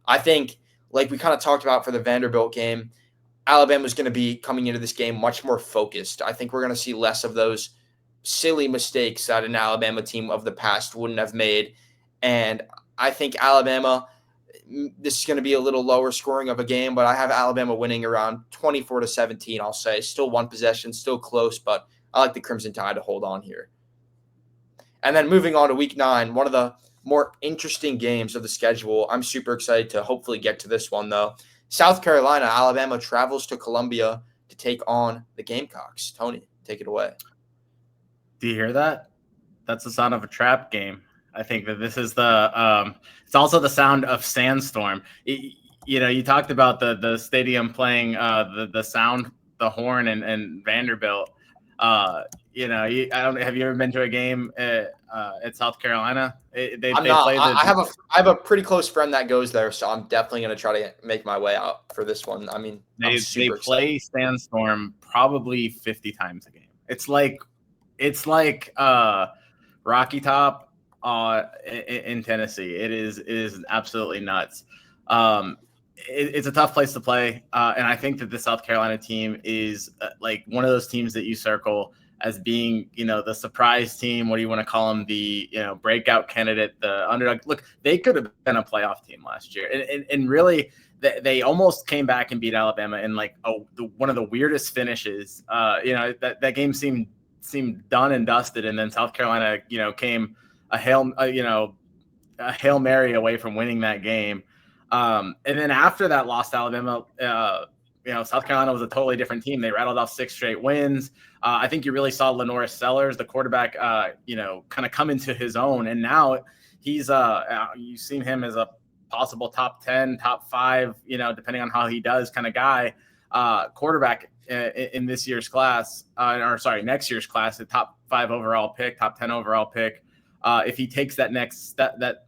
I think, like we kind of talked about for the Vanderbilt game, Alabama's going to be coming into this game much more focused. I think we're going to see less of those silly mistakes that an Alabama team of the past wouldn't have made. And I think Alabama, this is going to be a little lower scoring of a game, but I have Alabama winning around 24-17, I'll say. Still one possession, still close, but I like the Crimson Tide to hold on here. And then moving on to week 9, one of the more interesting games of the schedule. I'm super excited to hopefully get to this one, though. South Carolina, Alabama travels to Columbia to take on the Gamecocks. Tony, take it away. Do you hear that? That's the sound of a trap game. I think that this is it's also the sound of sandstorm. You talked about the stadium playing the sound, the horn, and Vanderbilt. I don't. Have you ever been to a game at South Carolina? I have a pretty close friend that goes there, so I'm definitely going to try to make my way out for this one. I mean, they play Sandstorm probably 50 times a game. It's like Rocky Top in Tennessee. It is absolutely nuts. It's a tough place to play, and I think that the South Carolina team is one of those teams that you circle as being, the surprise team. What do you want to call them? The breakout candidate, the underdog. Look, they could have been a playoff team last year, and really they almost came back and beat Alabama in one of the weirdest finishes. That game seemed done and dusted, and then South Carolina, came a Hail Mary away from winning that game. And then after that loss to Alabama, South Carolina was a totally different team. They rattled off 6 straight wins. I think you really saw Lenoris Sellers, the quarterback, kind of come into his own. And now he's you've seen him as a possible top 10, top 5, depending on how he does kind of guy, quarterback in this year's class, next year's class, the top 5 overall pick, top 10 overall pick. If he takes that next step, that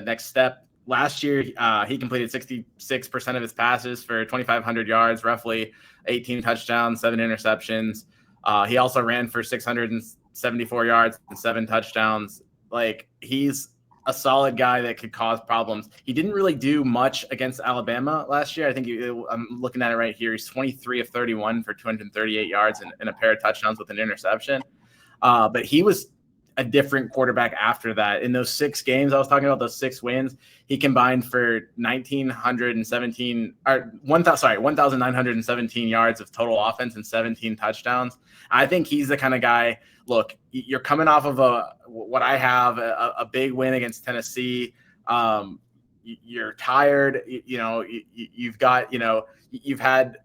next step. Last year, he completed 66% of his passes for 2,500 yards, roughly 18 touchdowns, 7 interceptions. He also ran for 674 yards and 7 touchdowns. He's a solid guy that could cause problems. He didn't really do much against Alabama last year. I think I'm looking at it right here. He's 23 of 31 for 238 yards and a pair of touchdowns with an interception. But he was a different quarterback after that. In those 6 games I was talking about, those 6 wins, he combined for 1,917 yards of total offense and 17 touchdowns. I think he's the kind of guy. Look, you're coming off of a big win against Tennessee. You're tired. You've had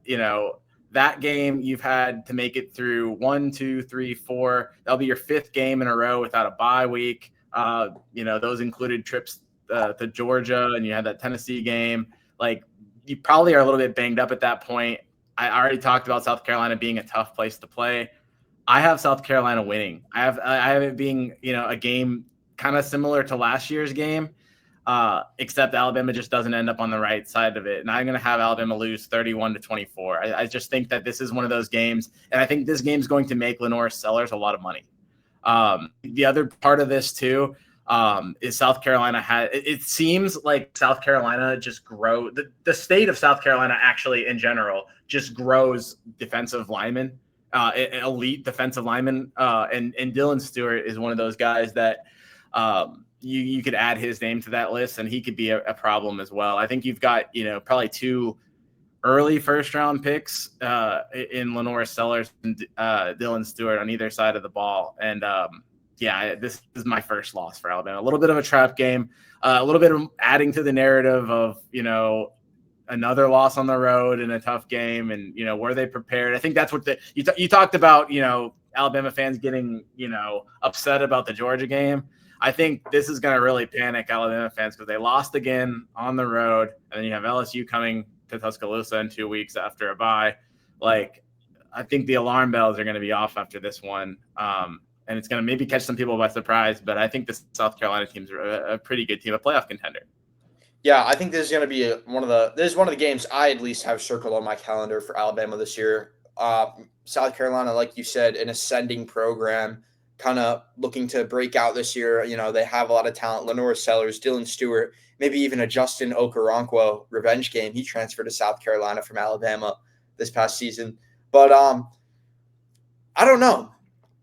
that game. You've had to make it through 1, 2, 3, 4. That'll be your 5th game in a row without a bye week. Those included trips to Georgia, and you had that Tennessee game. Like, you probably are a little bit banged up at that point. I already talked about South Carolina being a tough place to play. I have South Carolina winning. I have it being, a game kind of similar to last year's game, except Alabama just doesn't end up on the right side of it. And I'm going to have Alabama lose 31-24. I just think that this is one of those games, and I think this game is going to make Lenore Sellers a lot of money. The other part of this too is South Carolina it seems like South Carolina just grow the state of South Carolina actually in general just grows defensive linemen. Elite defensive lineman, and Dylan Stewart is one of those guys that you could add his name to that list, and he could be a problem as well. I think you've got probably 2 early first-round picks in Lenore Sellers and Dylan Stewart on either side of the ball, and this is my first loss for Alabama. A little bit of a trap game, a little bit of adding to the narrative of another loss on the road in a tough game, and were they prepared? I think that's what you talked about. Alabama fans getting upset about the Georgia game. I think this is going to really panic Alabama fans because they lost again on the road, and then you have LSU coming to Tuscaloosa in 2 weeks after a bye. Like, I think the alarm bells are going to be off after this one, and it's going to maybe catch some people by surprise. But I think the South Carolina team's a pretty good team, a playoff contender. Yeah, I think this is going to be one of the games I at least have circled on my calendar for Alabama this year. South Carolina, like you said, an ascending program, kind of looking to break out this year. They have a lot of talent. Lenore Sellers, Dylan Stewart, maybe even a Justin Okoronkwo revenge game. He transferred to South Carolina from Alabama this past season. But I don't know.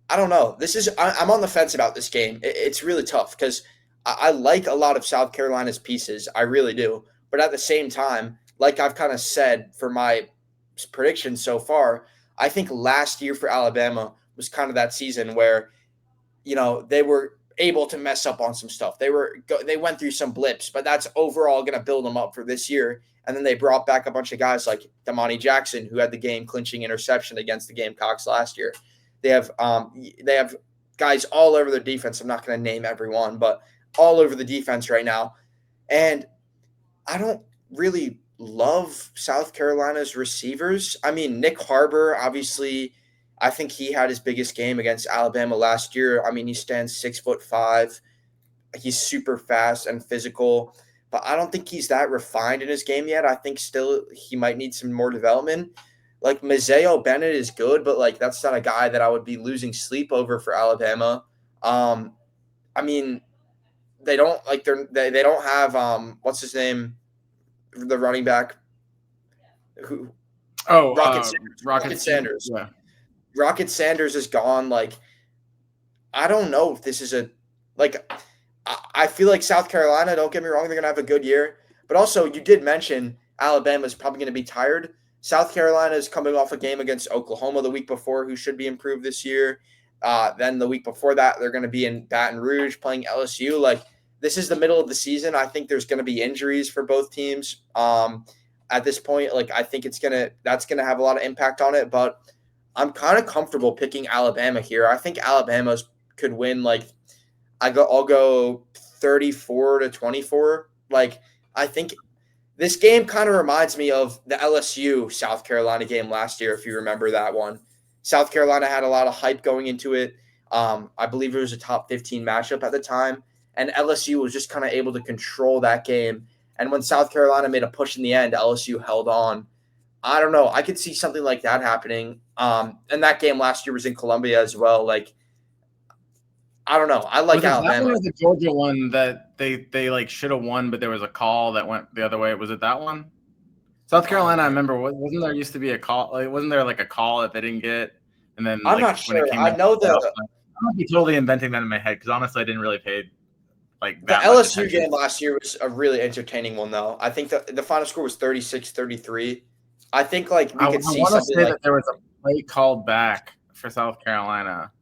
I'm on the fence about this game. It's really tough because I like a lot of South Carolina's pieces. I really do. But at the same time, like I've kind of said for my predictions so far, I think last year for Alabama was kind of that season where, they were able to mess up on some stuff. They went through some blips, but that's overall going to build them up for this year. And then they brought back a bunch of guys like Damani Jackson, who had the game-clinching interception against the Gamecocks last year. They have guys all over their defense. I'm not going to name everyone, but all over the defense right now. And I don't really love South Carolina's receivers. I mean, Nick Harbor, obviously, I think he had his biggest game against Alabama last year. I mean, he stands 6'5". He's super fast and physical, but I don't think he's that refined in his game yet. I think still he might need some more development. Like, Mazeo Bennett is good, but that's not a guy that I would be losing sleep over for Alabama. I mean, they don't they don't have what's his name, the running back who Rocket Sanders. Yeah. Rocket Sanders is gone. I don't know if this is I feel like South Carolina, don't get me wrong, they're gonna have a good year. But also, you did mention Alabama's probably gonna be tired. South Carolina is coming off a game against Oklahoma the week before, who should be improved this year. Then the week before that, they're going to be in Baton Rouge playing LSU. This is the middle of the season. I think there's going to be injuries for both teams. At this point, I think that's going to have a lot of impact on it. But I'm kind of comfortable picking Alabama here. I think Alabama could win. I'll go 34-24. I think this game kind of reminds me of the LSU South Carolina game last year, if you remember that one. South Carolina had a lot of hype going into it. I believe it was a top 15 matchup at the time, and LSU was just kind of able to control that game. And when South Carolina made a push in the end, LSU held on. I don't know. I could see something like that happening. And that game last year was in Columbia as well. I don't know. I like Was it that Alabama. one or the Georgia one that they like should have won, but there was a call that went the other way? Was it that one? South Carolina, I remember. Wasn't there used to be a call? Like, wasn't there like a call that they didn't get, and then I'm like not when it sure. came I down to know the playoffs, the I might be totally inventing that in my head because honestly, I didn't really pay like the that much LSU attention. game last year was a really entertaining one, though. I think the final score was 36-33. I think like we I could see want to something say like. that there was a play called back for South Carolina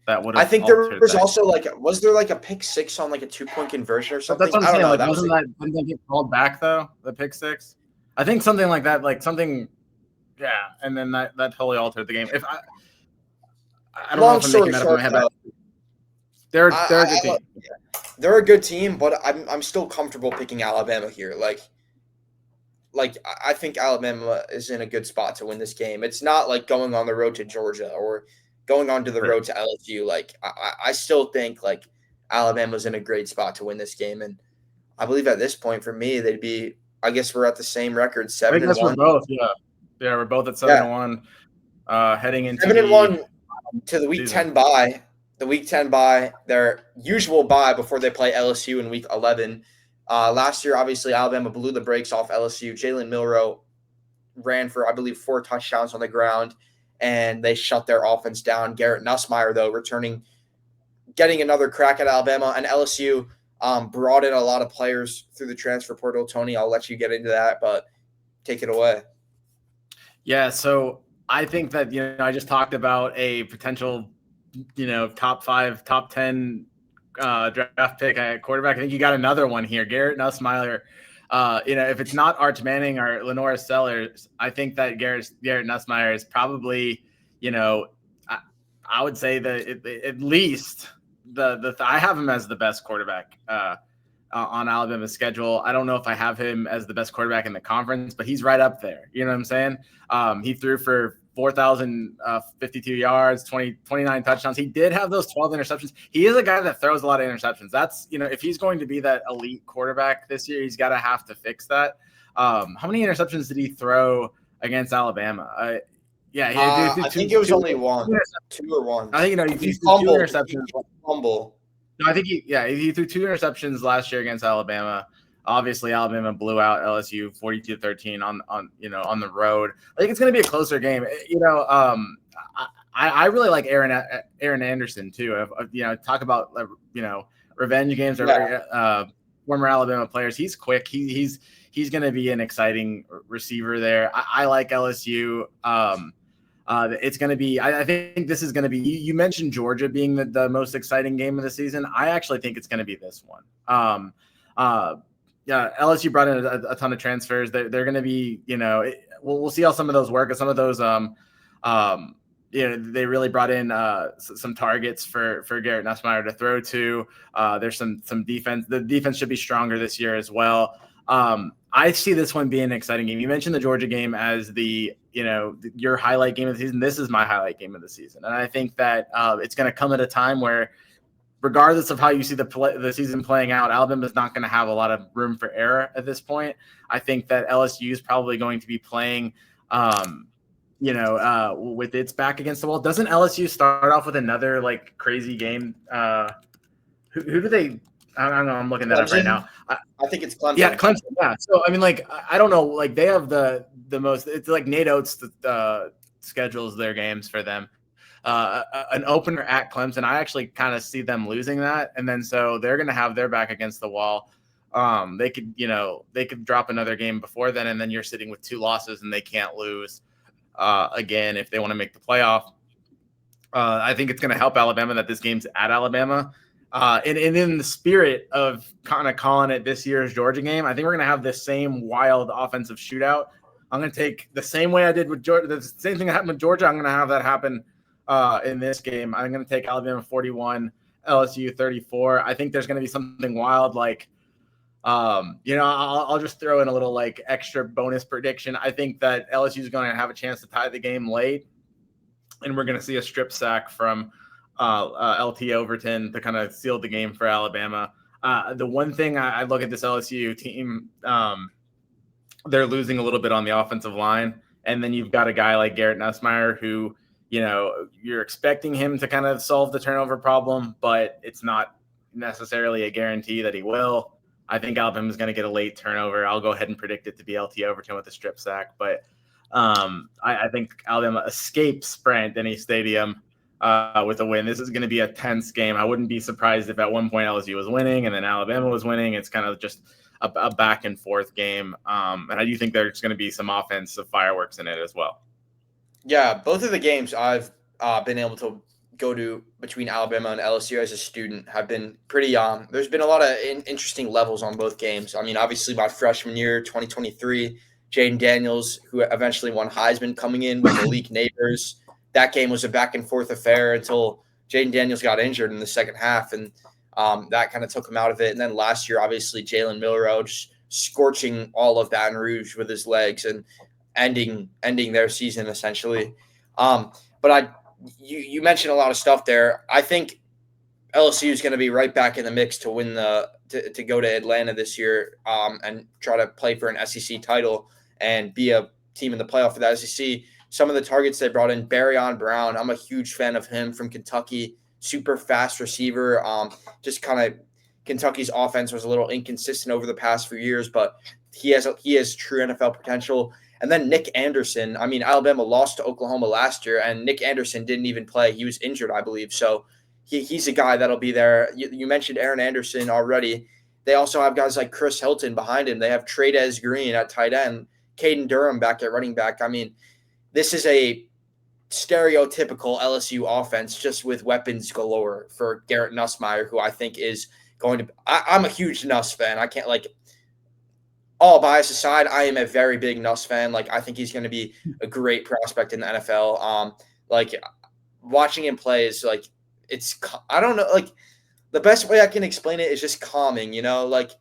that would I have think there altered was that. also like, was there like a pick six on like a 2-point conversion or But that's something? what I'm I don't saying. know. Like, That was wasn't that didn't they get called back though? The pick six, I think something like that. Like something, yeah. And then that totally altered the game. If I don't know long if I'm making story that up in my short, head, though. but they're a good I team. they're a good team, but I'm still comfortable picking Alabama here. Like I think Alabama is in a good spot to win this game. It's not like going on the road to Georgia or going on to the road to LSU. Like I still think like Alabama's in a great spot to win this game, and I believe at this point for me they'd be. I guess we're at the same record, I seven and guess we're one. both. Yeah, we're both at 7-1, heading into 7-1 the to the Week season. 10 bye. The Week 10 bye, their usual bye before they play LSU in Week 11. Last year, obviously, Alabama blew the brakes off LSU. Jalen Milroe ran for, I believe, 4 touchdowns on the ground, and they shut their offense down. Garrett Nussmeier, though, getting another crack at Alabama. And LSU brought in a lot of players through the transfer portal. Tony, I'll let you get into that, but take it away. Yeah, so I think that I just talked about a potential top 5, top 10 draft pick at quarterback. I think you got another one here, Garrett Nussmeier. If it's not Arch Manning or Lenora Sellers, I think that Garrett Nussmeier is probably, I would say that at least I have him as the best quarterback on Alabama's schedule. I don't know if I have him as the best quarterback in the conference, but he's right up there. You know what I'm saying? He threw for 4,052 yards, 29 touchdowns. He did have those 12 interceptions. He is a guy that throws a lot of interceptions. That's, if he's going to be that elite quarterback this year, he's got to have to fix that. How many interceptions did he throw against Alabama? I think it was only one, 2 or 1. I think he threw 2 interceptions. Fumble. No, I think he threw 2 interceptions last year against Alabama. Obviously, Alabama blew out LSU 42-13 on the road. I think it's going to be a closer game. I really like Aaron Anderson too. Talk about revenge games or former Alabama players. He's quick. He's going to be an exciting receiver there. I like LSU. It's going to be. I think this is going to be. You mentioned Georgia being the most exciting game of the season. I actually think it's going to be this one. LSU brought in a ton of transfers. They're going to be. We'll see how some of those work. Some of those. They really brought in some targets for Garrett Nussmeier to throw to. There's some defense. The defense should be stronger this year as well. I see this one being an exciting game. You mentioned the Georgia game as your highlight game of the season. This is my highlight game of the season. And I think that it's going to come at a time where, regardless of how you see the season playing out, Alabama is not going to have a lot of room for error at this point. I think that LSU is probably going to be playing, with its back against the wall. Doesn't LSU start off with another crazy game? Who do they? I don't know. I'm looking that up right now. I think it's Clemson. Yeah, Clemson. Yeah. So I don't know. They have the most. It's like Nate Oates schedules their games for them. An opener at Clemson. I actually kind of see them losing that, and then so they're going to have their back against the wall. They could drop another game before then, and then you're sitting with 2 losses, and they can't lose again if they want to make the playoff. I think it's going to help Alabama that this game's at Alabama. And in the spirit of kind of calling it this year's Georgia game, I think we're going to have this same wild offensive shootout. I'm going to take the same way I did with Georgia. The same thing that happened with Georgia. I'm going to have that happen in this game. I'm going to take Alabama 41, LSU 34. I think there's going to be something wild I'll just throw in a little extra bonus prediction. I think that LSU is going to have a chance to tie the game late, and we're going to see a strip sack from LT Overton to kind of seal the game for Alabama. The one thing I look at this LSU team, they're losing a little bit on the offensive line. And then you've got a guy like Garrett Nussmeier who, you're expecting him to kind of solve the turnover problem, but it's not necessarily a guarantee that he will. I think Alabama is going to get a late turnover. I'll go ahead and predict it to be LT Overton with a strip sack, but I think Alabama escapes Bryant Denny Stadium with a win. This is going to be a tense game. I wouldn't be surprised if at one point LSU was winning and then Alabama was winning. It's kind of just a back and forth game. And I do think there's going to be some offensive fireworks in it as well. Yeah, both of the games I've been able to go to between Alabama and LSU as a student have been pretty there's been a lot of interesting levels on both games. I mean, obviously my freshman year, 2023, Jaden Daniels, who eventually won Heisman, coming in with Malik Neighbors. That game was a back and forth affair until Jaden Daniels got injured in the second half, and that kind of took him out of it. And then last year, obviously, Jalen Milroe just scorching all of Baton Rouge with his legs and ending their season essentially. But you mentioned a lot of stuff there. I think LSU is going to be right back in the mix to win to go to Atlanta this year and try to play for an SEC title and be a team in the playoff for the SEC. Some of the targets they brought in, Barryon Brown, I'm a huge fan of him from Kentucky, super fast receiver. Just kind of Kentucky's offense was a little inconsistent over the past few years, but he has true NFL potential. And then Nick Anderson. I mean, Alabama lost to Oklahoma last year, and Nick Anderson didn't even play. He was injured, I believe. So he's a guy that'll be there. You mentioned Aaron Anderson already. They also have guys like Chris Hilton behind him. They have Trades Green at tight end, Caden Durham back at running back. I mean, this is a stereotypical LSU offense just with weapons galore for Garrett Nussmeier, who I think is going to – I'm a huge Nuss fan. I can't – like – all bias aside, I am a very big Nuss fan. Like, I think he's going to be a great prospect in the NFL. Like, watching him play is like, I don't know, like, the best way I can explain it is just calming, like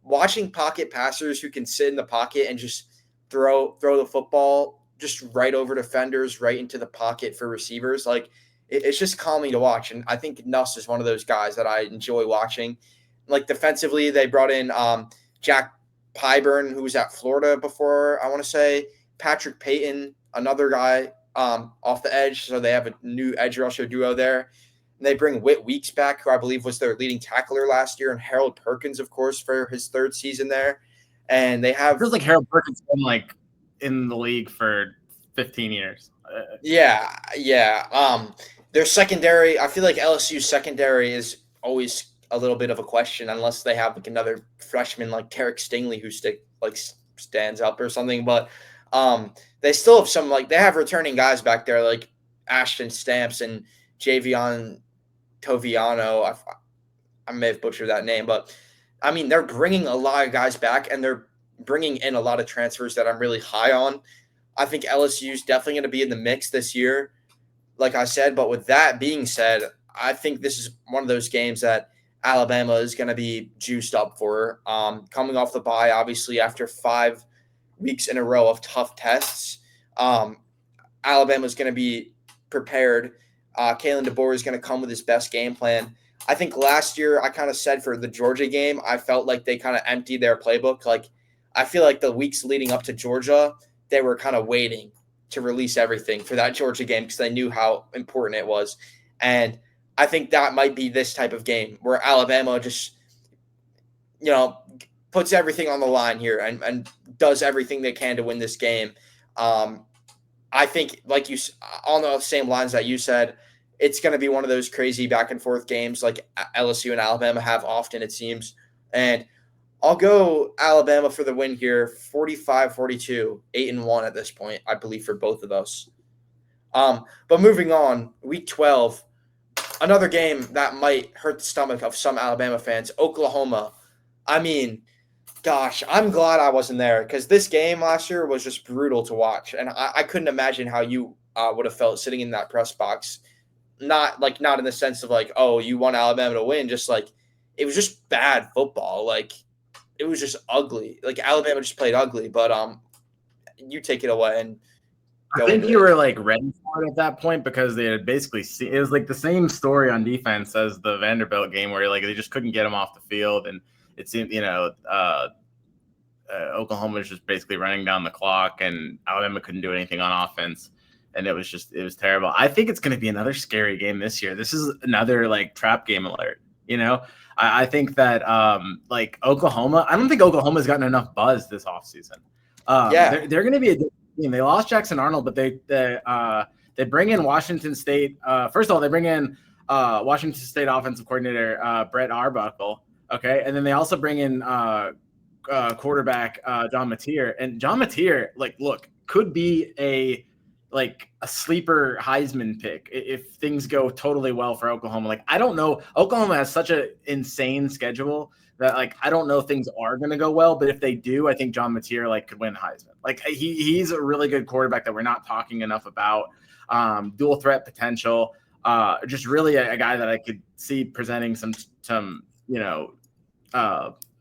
watching pocket passers who can sit in the pocket and just throw the football just right over defenders, right into the pocket for receivers. Like, it's just calming to watch. And I think Nuss is one of those guys that I enjoy watching. Like, defensively, they brought in Jack Pyburn, who was at Florida before, I want to say. Patrick Payton, another guy off the edge. So they have a new edge rusher duo there. And they bring Whit Weeks back, who I believe was their leading tackler last year, and Harold Perkins, of course, for his third season there. And they have – it feels like Harold Perkins has been in the league for 15 years. Yeah. Their secondary – I feel like LSU's secondary is always – a little bit of a question unless they have like another freshman like Tarek Stingley who stands up or something. But they still have some they have returning guys back there like Ashton Stamps and Javion Toviano. I may have butchered that name, but I mean they're bringing a lot of guys back and they're bringing in a lot of transfers that I'm really high on. I think LSU is definitely going to be in the mix this year, like I said. But with that being said, I think this is one of those games that Alabama is going to be juiced up for. Coming off the bye, obviously, after 5 weeks in a row of tough tests, Alabama is going to be prepared. Kalen DeBoer is going to come with his best game plan. I think last year I kind of said for the Georgia game, I felt like they kind of emptied their playbook. Like, I feel like the weeks leading up to Georgia, they were kind of waiting to release everything for that Georgia game because they knew how important it was. And I think that might be this type of game where Alabama just, puts everything on the line here and does everything they can to win this game. I think, on the same lines that you said, it's going to be one of those crazy back and forth games like LSU and Alabama have often, it seems. And I'll go Alabama for the win here, 45-42, 8-1 at this point, I believe, for both of those. But moving on, Week 12. Another game that might hurt the stomach of some Alabama fans, Oklahoma. I mean, gosh, I'm glad I wasn't there because this game last year was just brutal to watch. And I couldn't imagine how you would have felt sitting in that press box. Not in the sense of oh, you want Alabama to win. Just it was just bad football. It was just ugly. Alabama just played ugly. But you take it away and I think you were ready for it at that point because they had basically seen it was the same story on defense as the Vanderbilt game where they just couldn't get him off the field, and it seemed Oklahoma was just basically running down the clock and Alabama couldn't do anything on offense. and it was terrible. I think it's going to be another scary game this year. This is another like trap game alert. I think that like Oklahoma. I don't think Oklahoma's gotten enough buzz this offseason. They're going to be a good team. They lost Jackson Arnold, but they bring in Washington State. First of all, they bring in Washington State offensive coordinator Brett Arbuckle. Okay, and then they also bring in quarterback John Mateer, and John Mateer, could be a sleeper Heisman pick if things go totally well for Oklahoma. Like, I don't know. Oklahoma has such an insane schedule that I don't know if things are going to go well, but if they do, I think John Mateer could win Heisman. He's a really good quarterback that we're not talking enough about. Dual threat potential. Just really a guy that I could see presenting some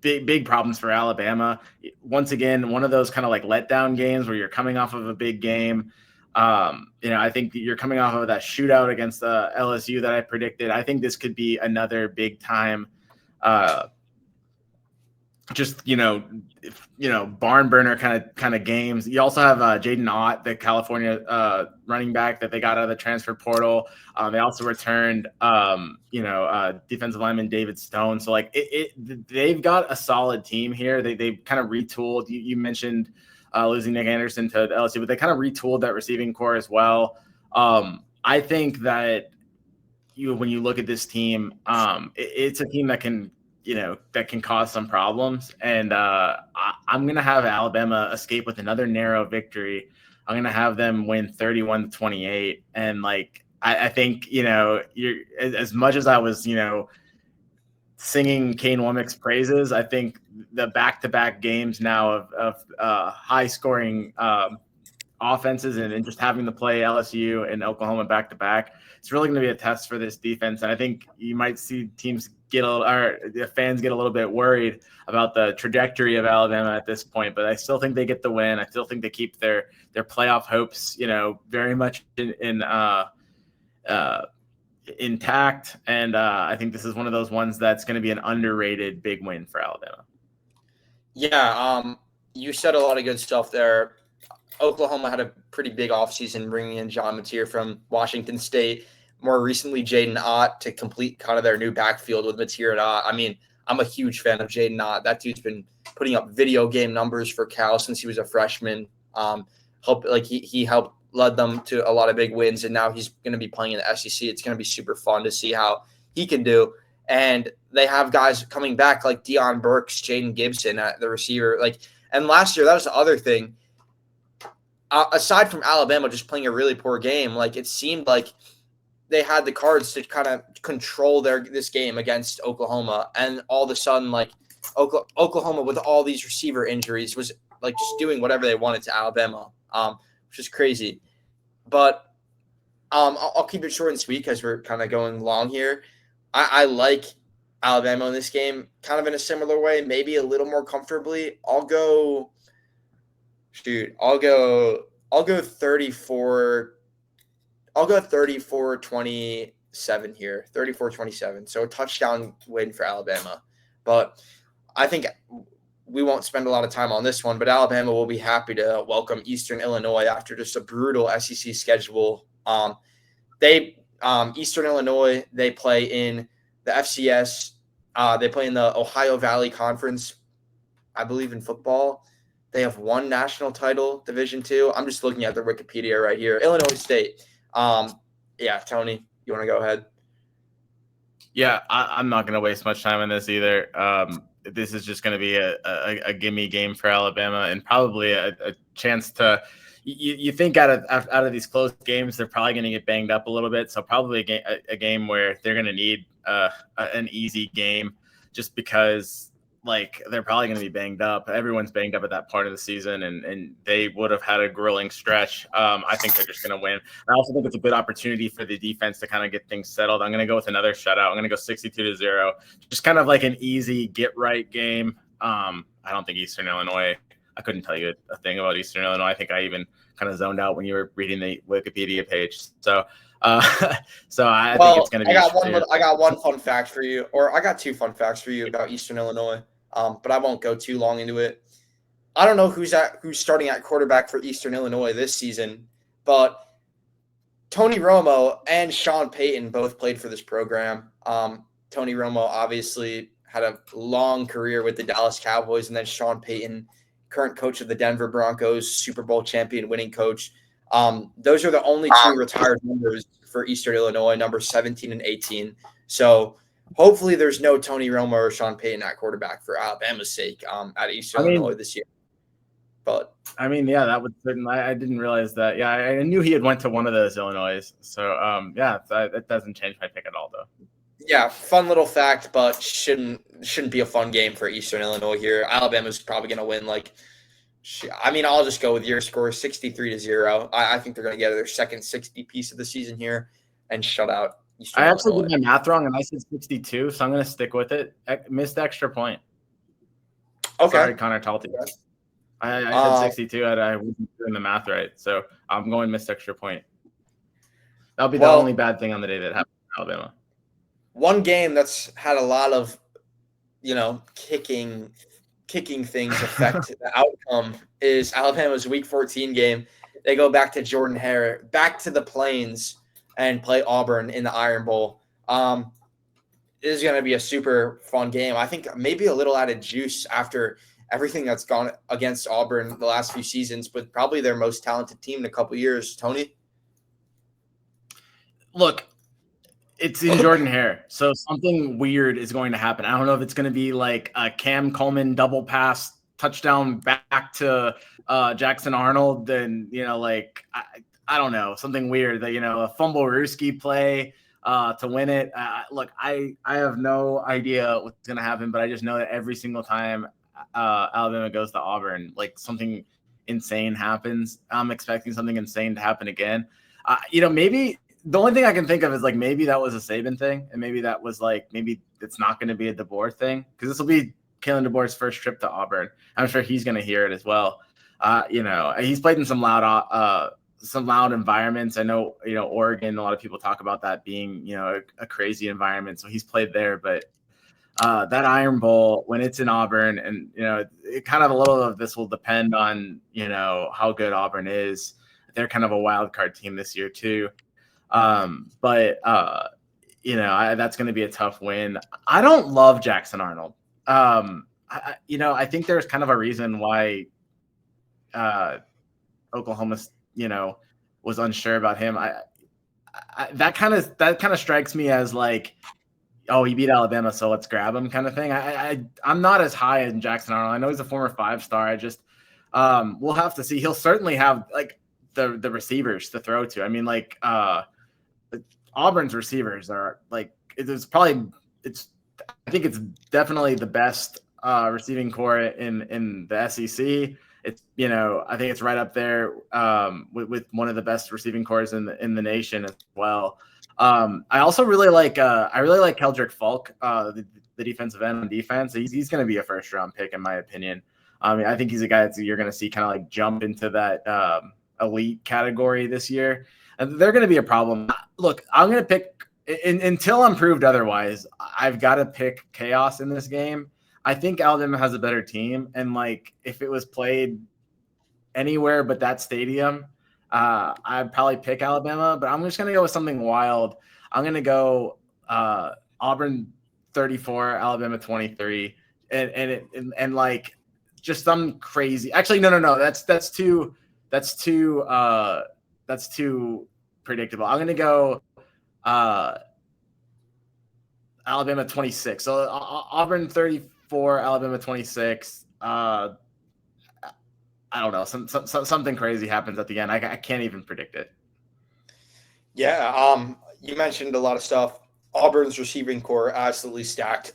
big problems for Alabama. Once again, one of those kind of letdown games where you're coming off of a big game. I think you're coming off of that shootout against LSU that I predicted. I think this could be another big time, barn burner kind of games. You also have Jaden Ott, the California running back that they got out of the transfer portal. They also returned, defensive lineman David Stone. So they've got a solid team here. They've kind of retooled. You mentioned losing Nick Anderson to LSU, but they kind of retooled that receiving core as well. I think that when you look at this team, it's a team that can cause some problems. And I'm going to have Alabama escape with another narrow victory. I'm going to have them win 31-28. And I think, you're as much as I was, singing Kane Womack's praises, I think the back-to-back games now of high scoring offenses and just having to play LSU and Oklahoma back-to-back, it's really going to be a test for this defense. And I think you might see teams the fans get a little bit worried about the trajectory of Alabama at this point, but I still think they get the win. I still think they keep their playoff hopes, very much intact. And I think this is one of those ones that's going to be an underrated big win for Alabama. Yeah. You said a lot of good stuff there. Oklahoma had a pretty big offseason bringing in John Mateer from Washington State. More recently, Jaden Ott to complete kind of their new backfield with Mateer and Ott. I mean, I'm a huge fan of Jaden Ott. That dude's been putting up video game numbers for Cal since he was a freshman. He helped led them to a lot of big wins, and now he's going to be playing in the SEC. It's going to be super fun to see how he can do. And they have guys coming back like Deion Burks, Jaden Gibson at the receiver. And last year, that was the other thing. Aside from Alabama just playing a really poor game, it seemed like they had the cards to kind of control this game against Oklahoma. And all of a sudden, Oklahoma with all these receiver injuries was just doing whatever they wanted to Alabama, which is crazy. But I'll keep it short and sweet because we're kind of going long here. I like Alabama in this game kind of in a similar way, maybe a little more comfortably. I'll go 34. I'll go 34-27 here, 34-27. So a touchdown win for Alabama. But I think we won't spend a lot of time on this one, but Alabama will be happy to welcome Eastern Illinois after just a brutal SEC schedule. Eastern Illinois, they play in the FCS. They play in the Ohio Valley Conference, I believe, in football. They have one national title, Division II. I'm just looking at their Wikipedia right here. Illinois State. Tony, you want to go ahead? Yeah, I'm not going to waste much time on this either. This is just going to be a gimme game for Alabama, and probably a chance to. You think out of these close games, they're probably going to get banged up a little bit. So probably a game where they're going to need an easy game, just because they're probably going to be banged up. Everyone's banged up at that part of the season, and they would have had a grilling stretch. I think they're just going to win. I also think it's a good opportunity for the defense to kind of get things settled. I'm going to go with another shutout. I'm going to go 62-0. Just kind of like an easy get-right game. I don't think Eastern Illinois – I couldn't tell you a thing about Eastern Illinois. I think I even kind of zoned out when you were reading the Wikipedia page. So I think it's going to be. I got one fun fact for you, or I got two fun facts for you about Eastern Illinois. But I won't go too long into it. I don't know who's starting at quarterback for Eastern Illinois this season, but Tony Romo and Sean Payton both played for this program. Tony Romo obviously had a long career with the Dallas Cowboys, and then Sean Payton, current coach of the Denver Broncos, Super Bowl champion, winning coach. Those are the only two retired members for Eastern Illinois, number 17 and 18. So hopefully there's no Tony Romo or Sean Payton at quarterback for Alabama's sake at Eastern Illinois this year. But I mean, yeah, that would certainly. I didn't realize that. Yeah, I knew he had went to one of those Illinois. So, yeah, that doesn't change my pick at all, though. Yeah, fun little fact, but shouldn't be a fun game for Eastern Illinois here. Alabama's probably going to win. I'll just go with your score, 63-0. I think they're going to get their second 60 piece of the season here and shut out Eastern Illinois. Actually did my math wrong, and I said 62, so I'm going to stick with it. Missed extra point. Okay. Sorry, Connor Talty. I said 62. I wasn't doing the math right, so I'm going missed extra point. That'll be the only bad thing on the day that happened in Alabama. One game that's had a lot of, kicking things affect the outcome is Alabama's Week 14 game. They go back to Jordan-Hare, back to the Plains, and play Auburn in the Iron Bowl. It is going to be a super fun game. I think maybe a little added juice after everything that's gone against Auburn the last few seasons, but probably their most talented team in a couple years. Tony? Look, it's in Jordan-Hare, so something weird is going to happen. I don't know if it's going to be like a Cam Coleman double pass touchdown back to Jackson Arnold, then I don't know, something weird that a fumble Ruski play to win it. Look, I have no idea what's going to happen, but I just know that every single time Alabama goes to Auburn, like something insane happens. I'm expecting something insane to happen again. Maybe the only thing I can think of is maybe that was a Saban thing, and maybe that was maybe it's not going to be a DeBoer thing, because this will be Kalen DeBoer's first trip to Auburn. I'm sure he's going to hear it as well. He's played in some loud environments. I know, Oregon, a lot of people talk about that being, a crazy environment. So he's played there, but that Iron Bowl, when it's in Auburn, and, it kind of a little of this will depend on, how good Auburn is. They're kind of a wild card team this year too. That's going to be a tough win. I don't love Jackson Arnold. I think there's kind of a reason why Oklahoma, was unsure about him. That kind of strikes me as oh, he beat Alabama, so let's grab him kind of thing. I'm not as high as Jackson Arnold. I know he's a former 5-star. I just we'll have to see. He'll certainly have the receivers to throw to. I mean, Auburn's receivers are I think it's definitely the best receiving core in the SEC. It's I think it's right up there with one of the best receiving cores in the nation as well. I also really like Keldrick Falk, the defensive end on defense. He's going to be a first round pick in my opinion. I think he's a guy that you're going to see kind of jump into that elite category this year. And they're going to be a problem. Look, I'm going to pick until I'm proved otherwise. I've got to pick chaos in this game. I think Alabama has a better team, and if it was played anywhere but that stadium, I'd probably pick Alabama. But I'm just going to go with something wild. I'm going to go Auburn 34, Alabama 23, and just some crazy. Actually, no. That's too predictable. I'm going to go Alabama 26. So Auburn 34, Alabama 26. I don't know. Something crazy happens at the end. I can't even predict it. Yeah. You mentioned a lot of stuff. Auburn's receiving core absolutely stacked.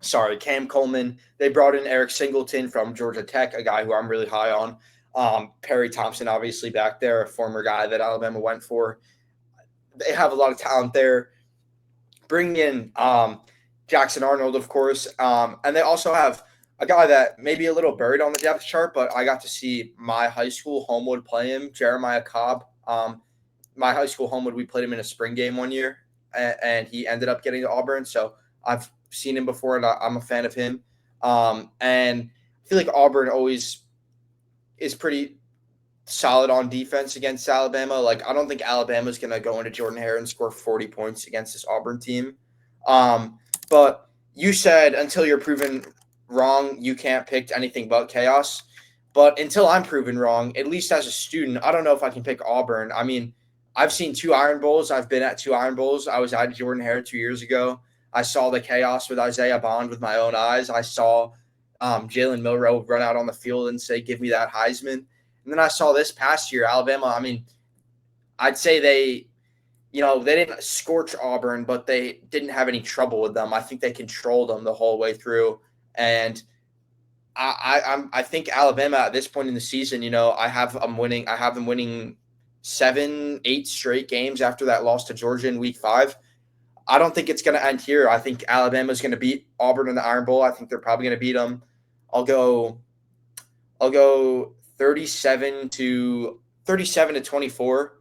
Sorry, Cam Coleman. They brought in Eric Singleton from Georgia Tech, a guy who I'm really high on. Perry Thompson, obviously back there, a former guy that Alabama went for. They have a lot of talent there. Bring in Jackson Arnold, of course. And they also have a guy that may be a little buried on the depth chart, but I got to see my high school Homewood play him, Jeremiah Cobb. My high school Homewood, we played him in a spring game one year, and he ended up getting to Auburn. So I've seen him before, and I'm a fan of him. And I feel like Auburn always is pretty solid on defense against Alabama. Like, I don't think Alabama's going to go into Jordan-Hare and score 40 points against this Auburn team. But you said until you're proven wrong, you can't pick anything but chaos. But until I'm proven wrong, at least as a student, I don't know if I can pick Auburn. I mean, I've seen 2 Iron Bowls. I've been at 2 Iron Bowls. I was at Jordan-Hare 2 years ago. I saw the chaos with Isaiah Bond with my own eyes. I saw Jalen Milroe run out on the field and say, "Give me that Heisman." And then I saw this past year, Alabama. I mean, I'd say they didn't scorch Auburn, but they didn't have any trouble with them. I think they controlled them the whole way through. And I think Alabama at this point in the season, I have them winning 7, 8 straight games after that loss to Georgia in week 5. I don't think it's going to end here. I think Alabama's going to beat Auburn in the Iron Bowl. I think they're probably going to beat them. I'll go 37 to 24.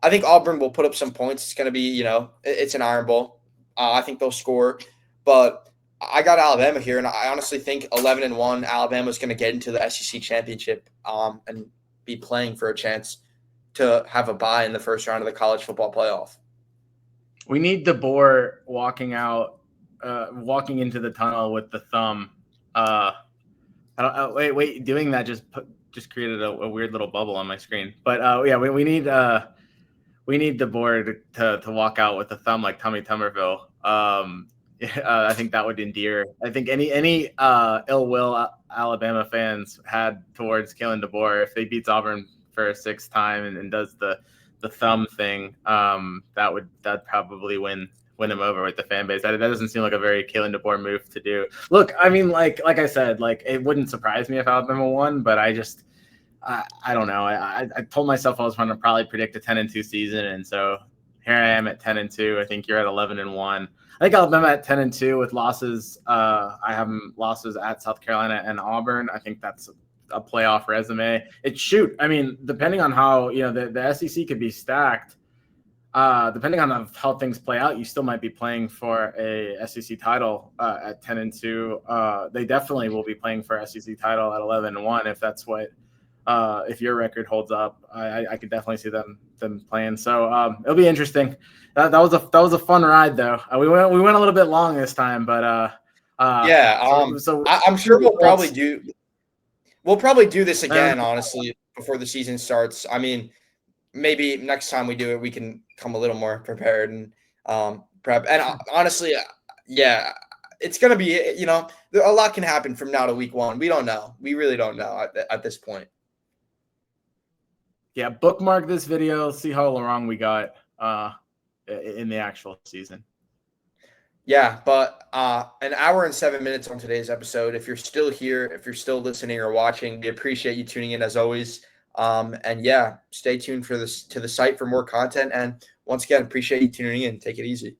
I think Auburn will put up some points. It's going to be, it's an Iron Bowl. I think they'll score, but I got Alabama here, and I honestly think 11-1 Alabama's going to get into the SEC championship and be playing for a chance to have a bye in the first round of the college football playoff. We need DeBoer walking into the tunnel with the thumb. Doing that just created a weird little bubble on my screen. But we need DeBoer to walk out with the thumb like Tommy Tuberville. I think that would endear. I think any ill will Alabama fans had towards Kalen DeBoer, if they beats Auburn for a 6th time and does the thumb thing, that'd probably win him over with the fan base. That doesn't seem like a very Kalen DeBoer move to do. Look, I mean, like I said, like it wouldn't surprise me if Alabama won, but I don't know. I told myself I was going to probably predict a 10-2 season, and so here I am at 10-2. I think you're at 11-1. I think Alabama at 10-2 with losses. I have losses at South Carolina and Auburn. I think that's a playoff resume. I mean, depending on how the SEC could be stacked. Depending on how things play out, you still might be playing for a SEC title at 10-2. They definitely will be playing for SEC title at 11-1 if that's what. If your record holds up, I could definitely see them playing. So it'll be interesting. That was a fun ride though. We went a little bit long this time, but I'm sure we'll probably do this again. Honestly, before the season starts. I mean, maybe next time we do it, we can come a little more prepared and prep. And honestly, it's gonna be a lot can happen from now to week 1. We don't know. We really don't know at this point. Yeah, bookmark this video. See how wrong we got in the actual season. Yeah, but an hour and 7 minutes on today's episode. If you're still here, if you're still listening or watching, we appreciate you tuning in as always. And stay tuned to the site for more content. And once again, appreciate you tuning in. Take it easy.